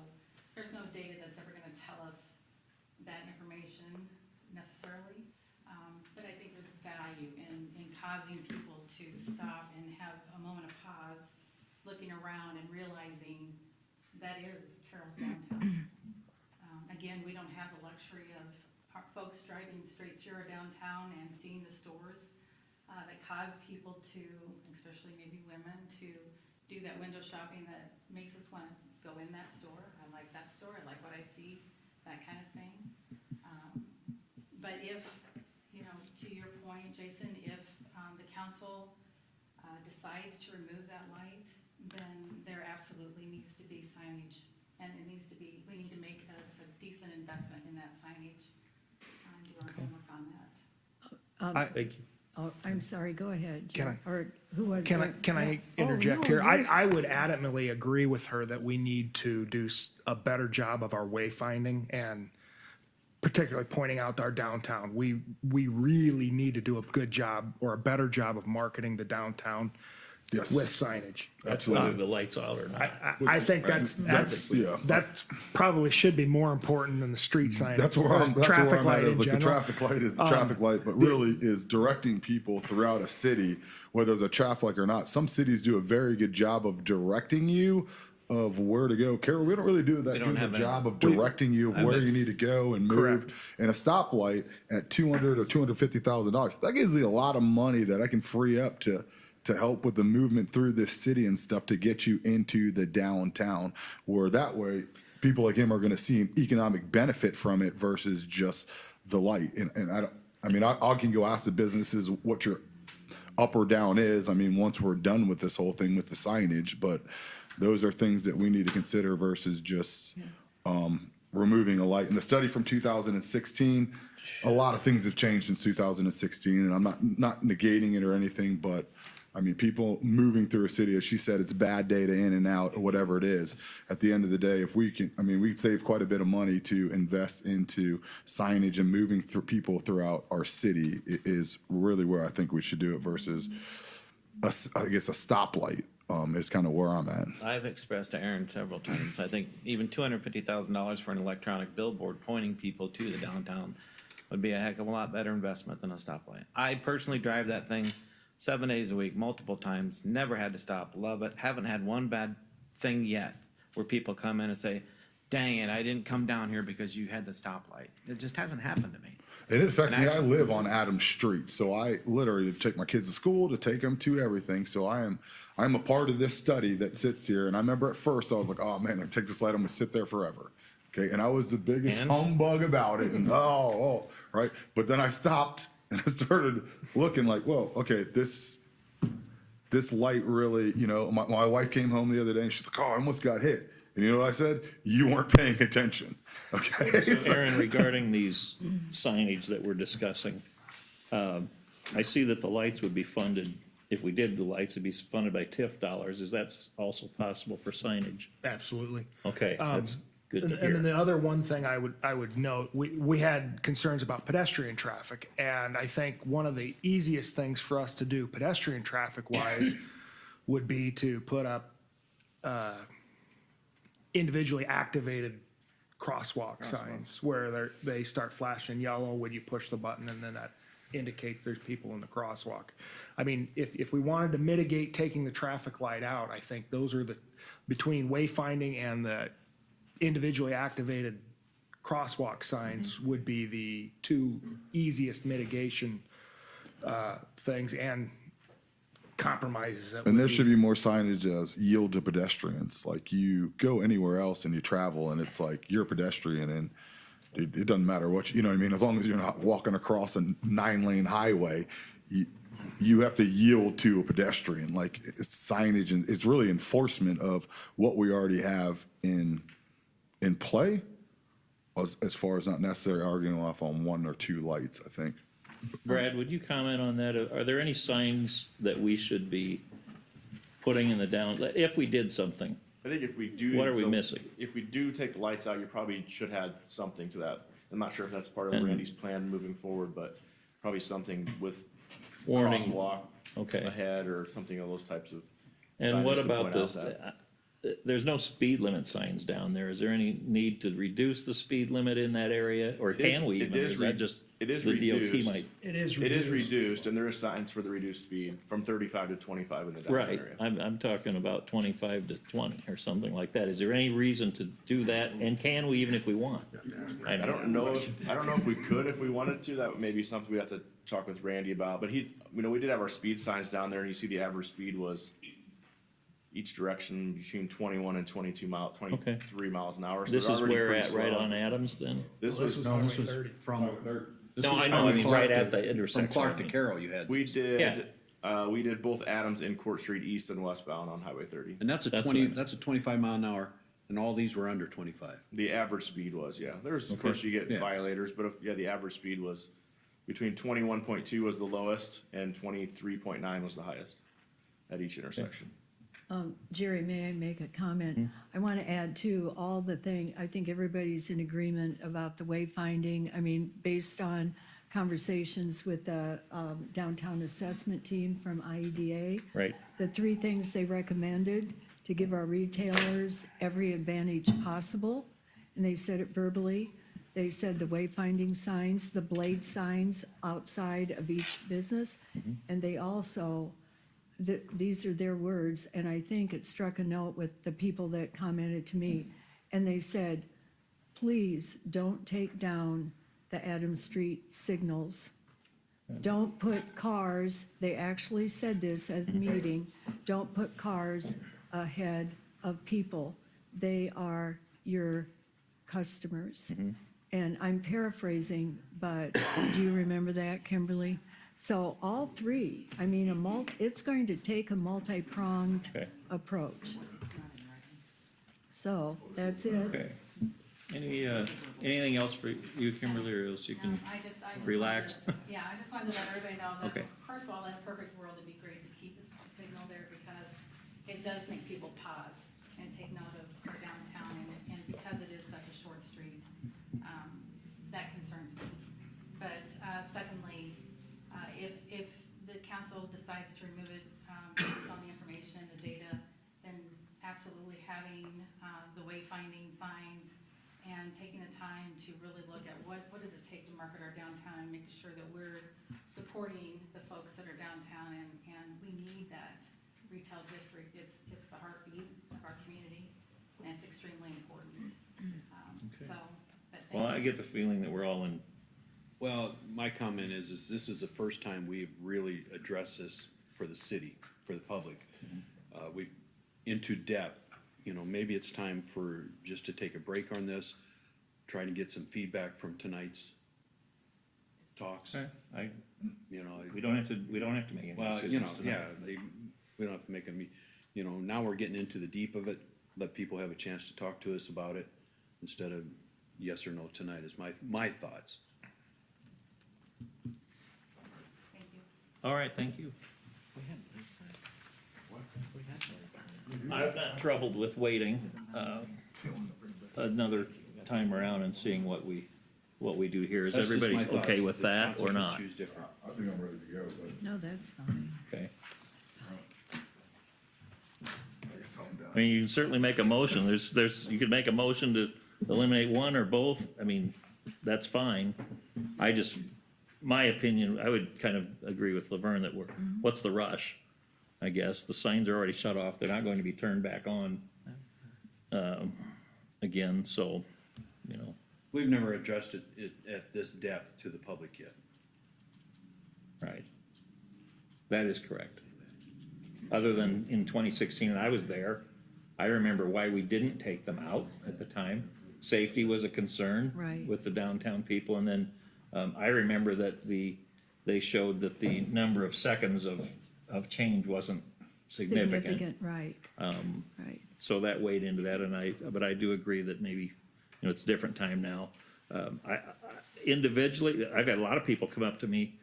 there's no data that's ever gonna tell us that information necessarily, but I think there's value in causing people to stop and have a moment of pause, looking around and realizing that is Carroll's downtown. Again, we don't have the luxury of our folks driving straight through our downtown and seeing the stores that cause people to, especially maybe women, to do that window shopping that makes us want to go in that store. I like that store, I like what I see, that kind of thing. But if, you know, to your point, Jason, if the council decides to remove that light, then there absolutely needs to be signage. And it needs to be, we need to make a decent investment in that signage and do our homework on that. Thank you. Oh, I'm sorry, go ahead. Can Jim. Or who was Can it? I Oh, interject no, here? you're- I would adamantly agree with her that we need to do a better job of our wayfinding and particularly pointing out our downtown. We really need to do a good job or a better job of marketing the downtown Yes. with signage. That's whether the light's out or not. I think yeah. that probably should be more important than the street sign. That's where I'm at, is like the traffic light is a Um, traffic light, but really is directing people throughout a city, whether there's a traffic light or not. Some cities do a very good job of directing you of where to go. Carroll, we don't really do that don't good have of a any. job of directing you of where you need to go and move. Correct. And a stoplight at $200,000 or $250,000, that gives me a lot of money that I can free up to help with the movement through this city and stuff to get you into the downtown, where that way people like him are going to see an economic benefit from it versus just the light. And I mean, I can go ask the businesses what your up or down is. I mean, once we're done with this whole thing with the signage, but those are things that we need to consider versus just removing a light. In the study from 2016, a lot of things have changed since 2016, and I'm not negating it or anything, but I mean, people moving through a city, as she said, it's bad data in and out or whatever it is. At the end of the day, if we can, I mean, we could save quite a bit of money to invest into signage and moving through people throughout our city is really where I think we should do it versus, I guess, a stoplight is kind of where I'm at. I've expressed to Aaron several times, I think even $250,000 for an electronic billboard pointing people to the downtown would be a heck of a lot better investment than a stoplight. I personally drive that thing 7 days a week, multiple times, never had to stop, love it, haven't had one bad thing yet where people come in and say, dang it, I didn't come down here because you had the stoplight. It just hasn't happened to me. And it affects And me. I actually- live on Adams Street, so I literally take my kids to school, to take them to everything. So I'm a part of this study that sits here. And I remember at first I was like, oh man, I take this light, I'm gonna sit there forever. Okay, and I was the biggest And? humbug about it. And right. But then I stopped and I started looking like, well, okay, this light really, you know, my wife came home the other day and she's like, oh, I almost got hit. And you know what I said? You weren't paying attention. Okay. Aaron, regarding these signage that we're discussing, I see that the lights would be funded, if we did the lights, it'd be funded by TIF dollars. Is that also possible for signage? Absolutely. Okay, that's good to And then hear. the other one thing I would note, we had concerns about pedestrian traffic, and I think one of the easiest things for us to do pedestrian traffic wise would be to put up individually activated crosswalk signs where they start flashing yellow when you push the button, and then that indicates there's people in the crosswalk. I mean, if we wanted to mitigate taking the traffic light out, I think those are between wayfinding and the individually activated crosswalk signs would be the two easiest mitigation things and compromises. And there should be more signage as yield to pedestrians. Like you go anywhere else and you travel and it's like you're a pedestrian and it doesn't matter what, you know what I mean? As long as you're not walking across a 9-lane highway, you have to yield to a pedestrian. Like it's signage and it's really enforcement of what we already have in play as far as not necessarily arguing off on one or two lights, I think. Brad, would you comment on that? Are there any signs that we should be putting in the down, if we did something? I think if we do. What are we missing? If we do take the lights out, you probably should add something to that. I'm not sure if that's part of And- Randy's plan moving forward, but probably something with Warning. crosswalk Okay. ahead or something of those types of. And what signage to about point out this? that. There's no speed limit signs down there. Is there any need to reduce the speed limit in that area? Or It is- can we it even? is Is that re- just it is the DOT reduced. might? It is It is reduced, and there is signs for the reduced speed from 35 to 25 in the downtown Right, area. I'm talking about 25 to 20 or something like that. Is there any reason to do that? And can we, even if we want? I don't know if we could if we wanted to. That may be something we have to talk with Randy about. But we did have our speed signs down there, and you see the average speed was each direction between 21 and 23 miles an hour. So This they're is already where pretty at, right slow. on Adams then? This Well, was, this was No, this Highway was 30. from. this No, was I know, from I mean, Clark right to- at the intersection. From Clark I to mean. Carroll you had. we did both Adams and Court Street east and westbound on Highway 30. And that's a That's 20, right. that's a 25 mile an hour, and all these were under 25. The average speed was, yeah. There's, of course, you get Yeah. violators, but the average speed was between 21.2 was the lowest and 23.9 was the highest at each intersection. Jerry, may I make a comment? I want to add to all the thing, I think everybody's in agreement about the wayfinding. I mean, based on conversations with the downtown assessment team from IEDA. Right. The three things they recommended to give our retailers every advantage possible, and they've said it verbally. They said the wayfinding signs, the blade signs outside of each business, and they also, these are their words, and I think it struck a note with the people that commented to me, and they said, please don't take down the Adams Street signals. Don't put cars, they actually said this at the meeting, don't put cars ahead of people. They are your customers. and I'm paraphrasing, but do you remember that, Kimberly? So all three, I mean, it's going to take a multi-pronged Okay. approach. So that's it. Okay. Anything else for you, Kimberly, or else you can I just relax? wanted to- Yeah, I just wanted to let everybody know that, Okay. first of all, in a perfect world, it'd be great to keep the signal there because it does make people pause and take note of our downtown, and because it is such a short street, that concerns me. But, secondly, if the council decides to remove it, based on the information, the data, then absolutely having, the wayfinding signs and taking the time to really look at what does it take to market our downtown and making sure that we're supporting the folks that are downtown, and we need that retail district. It's the heartbeat of our community, and it's extremely important. Okay. So, but Well, I thank you. get the feeling that we're all in, Well, my comment is this is the first time we've really addressed this for the city, for the public. We've, into depth, you know, maybe it's time for, just to take a break on this, try to get some feedback from tonight's talks, I, you know. we don't have to make any Well, decisions you know, tonight. yeah, we don't have to make them, you know, now we're getting into the deep of it, let people have a chance to talk to us about it, instead of yes or no tonight is my thoughts. Thank you. All right, thank you. I'm not troubled with waiting, another time around and seeing what we do here. Is That's just everybody my thoughts. okay with The that council or can not? choose different. I think I'm ready to go, but No, that's fine. Okay. I guess I'm done. I mean, you can certainly make a motion. You could make a motion to eliminate one or both. I mean, that's fine. My opinion, I would kind of agree with Laverne that what's the rush? I guess the signs are already shut off. They're not going to be turned back on, again, so, you know. We've never addressed it at this depth to the public yet. Right. That is correct. Other than in 2016, and I was there, I remember why we didn't take them out at the time. Safety was a concern. Right. With the downtown people, and then, I remember that they showed that the number of seconds of change wasn't significant. Right. Right. So that weighed into that, but I do agree that maybe, you know, it's a different time now. Individually, I've had a lot of people come up to me.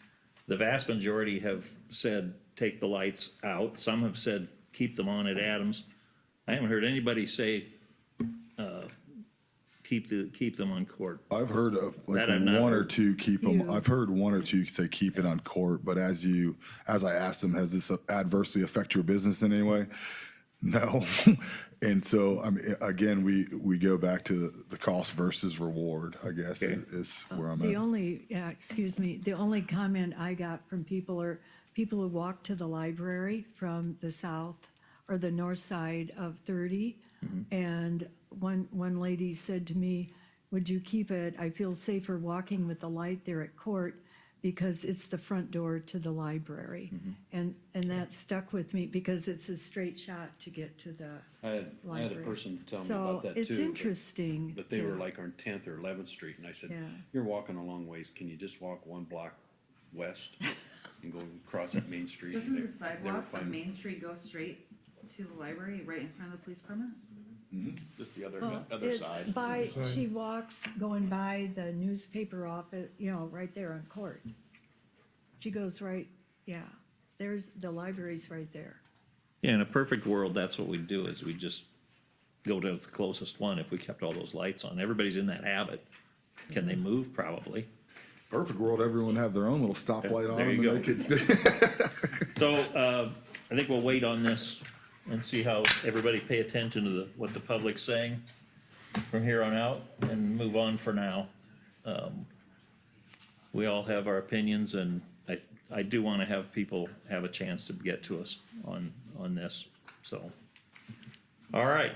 The vast majority have said, take the lights out. Some have said, keep them on at Adams. I haven't heard anybody say, keep them on Court. I've heard of like That I've not one or heard. two keep them. Few. I've heard one or two say keep it on Court, but as I asked them, has this adversely affect your business in any way? No. And so, I mean, again, we go back to the cost versus reward, I guess, Okay. is where I'm The at. only, excuse me, the only comment I got from people are people who walk to the library from the south or the north side of 30. And one lady said to me, would you keep it, I feel safer walking with the light there at Court because it's the front door to the library. And that stuck with me because it's a straight shot to get to the I had a library. person tell me So about that too. it's interesting. But they were to- like on 10th or 11th Street, and I said, Yeah. you're walking a long ways, can you just walk one block west and go across that Main Street? Doesn't They- the they were sidewalk from fine. Main Street go straight to the library, right in front of the police department? Just the other, Well, other it's side. by, she walks going by the newspaper office, you know, right there on Court. She goes right, yeah, there's, the library's right there. Yeah, in a perfect world, that's what we'd do, is we just go to the closest one if we kept all those lights on. Everybody's in that habit. Can they move? Probably. Perfect world, everyone have their own little stoplight on There them you and they go. could fit. So, I think we'll wait on this and see how everybody pay attention to what the public's saying from here on out and move on for now. We all have our opinions, and I do wanna have people have a chance to get to us on this, so. All right.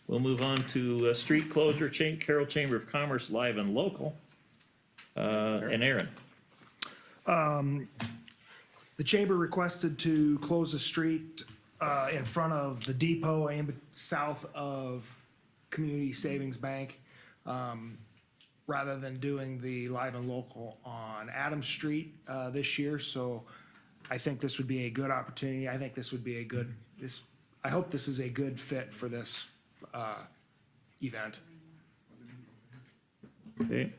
We'll move on to, street closure, Carroll Chamber of Commerce, live and local. And Aaron. The chamber requested to close the street in front of the depot and south of Community Savings Bank rather than doing the live and local on Adams Street this year. So I think this would be a good opportunity. I think this would be a good, I hope this is a good fit for this event. Okay.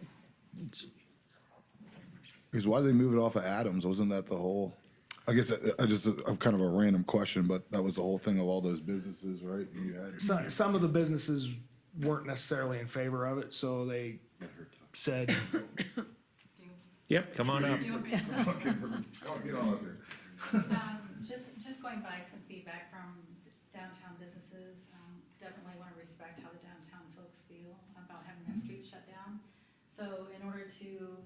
Because why did they move it off of Adams? Wasn't that the whole, I guess I'm kind of a random question, but that was the whole thing of all those businesses, right? You had, Some of the businesses weren't necessarily in favor of it, so they said, Yep, come on up. get on up here. Just going by some feedback from downtown businesses, definitely want to respect how the downtown folks feel about having that street shut down. So in order to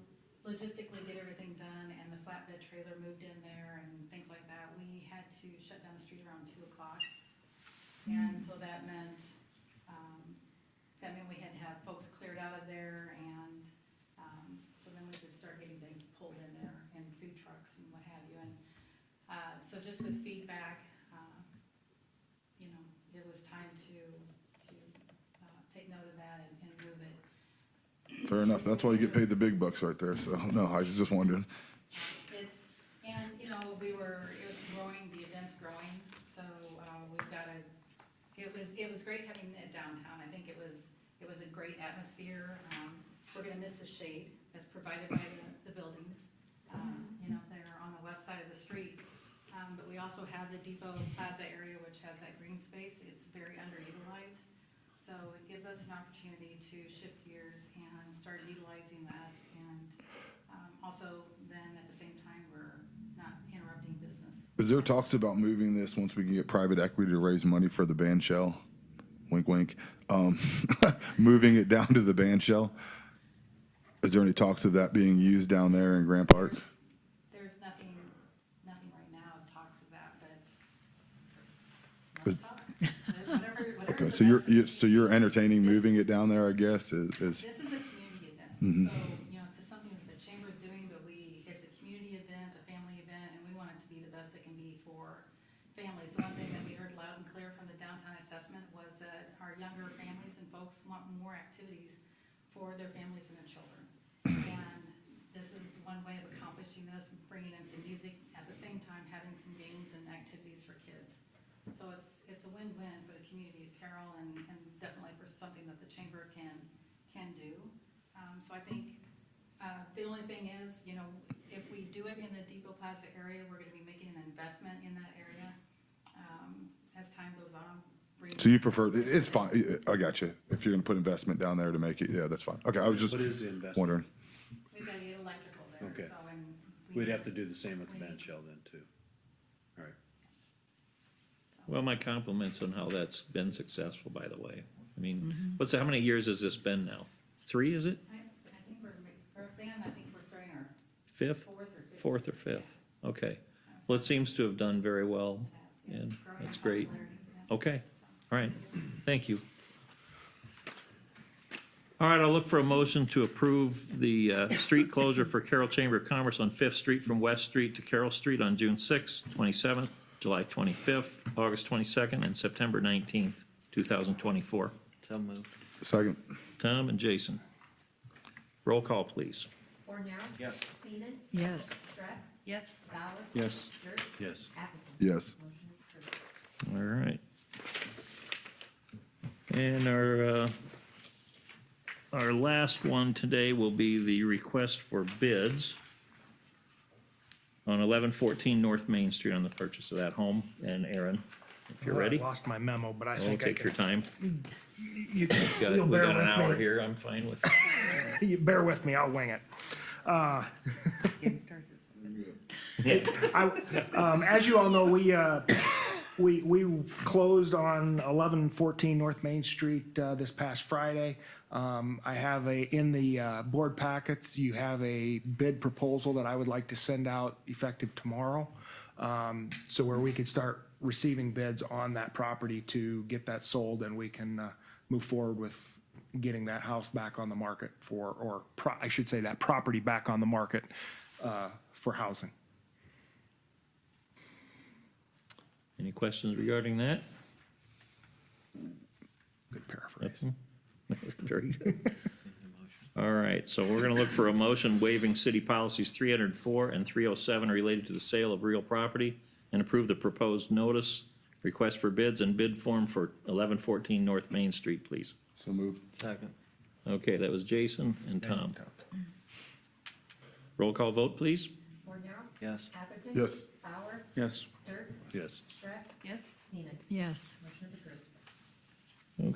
logistically get everything done and the flatbed trailer moved in there and things like that, we had to shut down the street around 2 o'clock. And so that meant we had to have folks cleared out of there, and so then we could start getting things pulled in there and food trucks and what have you. And so just with feedback, it was time to take note of that and move it. Fair enough. That's why you get paid the big bucks right there. So, no, I was just wondering. It's growing, the event's growing, so we've got it was great having it downtown. I think it was a great atmosphere. We're gonna miss the shade that's provided by the buildings. They're on the west side of the street. But we also have the Depot Plaza area, which has that green space. It's very underutilized. So it gives us an opportunity to shift gears and start utilizing that. And also then at the same time, we're not interrupting business. Is there talks about moving this once we can get private equity to raise money for the band shell? Wink, wink. Moving it down to the band shell? Is there any talks of that being used down there in Grant Park? There's nothing right now talks of that, but let's talk. Whatever's Okay, the best. so you're entertaining moving it down there, I guess, is. This is a community event, Mhm. so, it's just something that the chamber's doing, but it's a community event, a family event, and we want it to be the best it can be for families. One thing that we heard loud and clear from the downtown assessment was that our younger families and folks want more activities for their families and their children. And this is one way of accomplishing this, bringing in some music, at the same time having some games and activities for kids. So it's a win-win for the community of Carroll and definitely for something that the chamber can do. So I think the only thing is, if we do it in the Depot Plaza area, we're gonna be making an investment in that area. As time goes on. So you prefer, it's fine, I got you. If you're gonna put investment down there to make it, yeah, that's fine. Okay, I was just What is the investment? wondering. We've got to get electrical there, Okay. so, and. We'd have to do the same with the band shell then, too. All right. Well, my compliments on how that's been successful, by the way. I mean, how many years has this been now? 3, is it? I think Roseanne, I think we're starting our 5th? fourth or fifth. 4th or 5th, okay. Well, it seems to have done very well, and that's great. Okay, all right, thank you. All right, I'll look for a motion to approve the street closure for Carroll Chamber of Commerce on 5th Street from West Street to Carroll Street on June 6th, 27th, July 25th, August 22nd, and September 19th, 2024. So moved. Second. Tom and Jason. Roll call, please. Fornero. Yes. Seaman. Yes. Shrek. Yes. Bauer. Yes. Dirk. Yes. Atherton. Yes. Motion is approved. All right. And our last one today will be the request for bids on 1114 North Main Street on the purchase of that home. And Aaron, if you're I ready, lost my memo, but I we'll think I take your can. time. We We got an hour here, I'm fine with. You bear with me, I'll wing it. As you all know, we closed on 1114 North Main Street this past Friday. I have in the board packets, you have a bid proposal that I would like to send out effective tomorrow. So where we could start receiving bids on that property to get that sold, and we can move forward with getting that house back on the market I should say that property back on the market for housing. Any questions regarding that? Good paraphrase. Nothing? Very good. All right, so we're gonna look for a motion waiving city policies 304 and 307 related to the sale of real property and approve the proposed notice, request for bids and bid form for 1114 North Main Street, please. So moved. Second. Okay, that was Jason and Tom. Roll call vote, please. Bornero? Yes. Atherton? Yes. Bauer? Yes. Dirk? Yes. Schreck? Yes. Seaman? Yes. Motion is approved.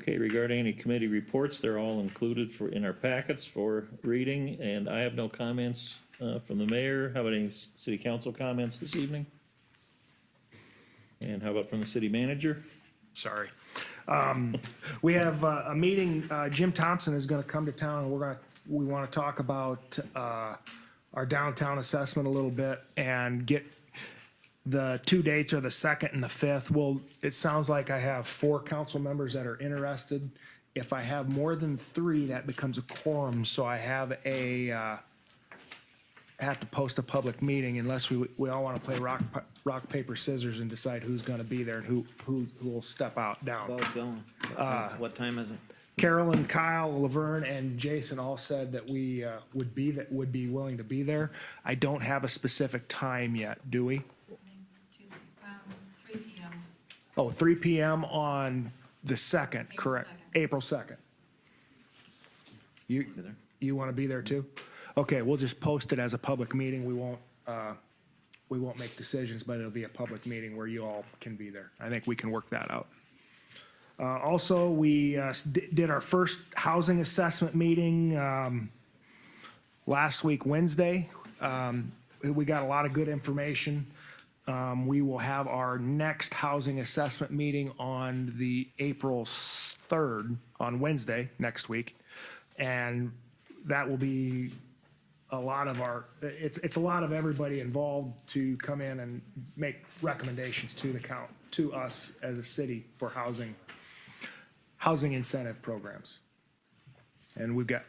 Okay, regarding any committee reports, they're all included in our packets for reading, and I have no comments from the mayor. How about any city council comments this evening? And how about from the city manager? Sorry. We have a meeting, Jim Thompson is gonna come to town, and we wanna talk about our downtown assessment a little bit and get the two dates are the 2nd and the 5th. Well, it sounds like I have 4 council members that are interested. If I have more than 3, that becomes a quorum, so I have to post a public meeting unless we all wanna play rock, paper, scissors and decide who's gonna be there and who will step down. Both going. What time is it? Carroll and Kyle, Laverne and Jason all said that we would be willing to be there. I don't have a specific time yet, do we? 3 PM. Oh, 3 PM on the 2nd, April correct? 2nd. April 2nd. You, Be there. you want to be there too? Okay, we'll just post it as a public meeting. We won't make decisions, but it'll be a public meeting where you all can be there. I think we can work that out. Also, we did our first housing assessment meeting last week, Wednesday. We got a lot of good information. We will have our next housing assessment meeting on the April 3rd, on Wednesday, next week. And that will be a lot of it's a lot of everybody involved to come in and make recommendations to us as a city for housing incentive programs. And we've got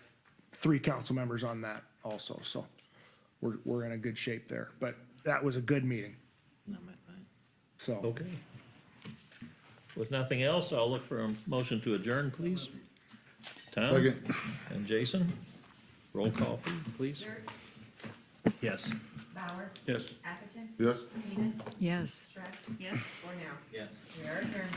3 council members on that also, so we're in a good shape there. But that was a good meeting, Not my time. so. Okay. With nothing else, I'll look for a motion to adjourn, please. Tom? Second. And Jason? Roll call, please. Dirk? Yes. Bauer? Yes. Atherton? Yes. Seaman? Yes. Schreck? Yes. Bornero? Yes. We are adjourned.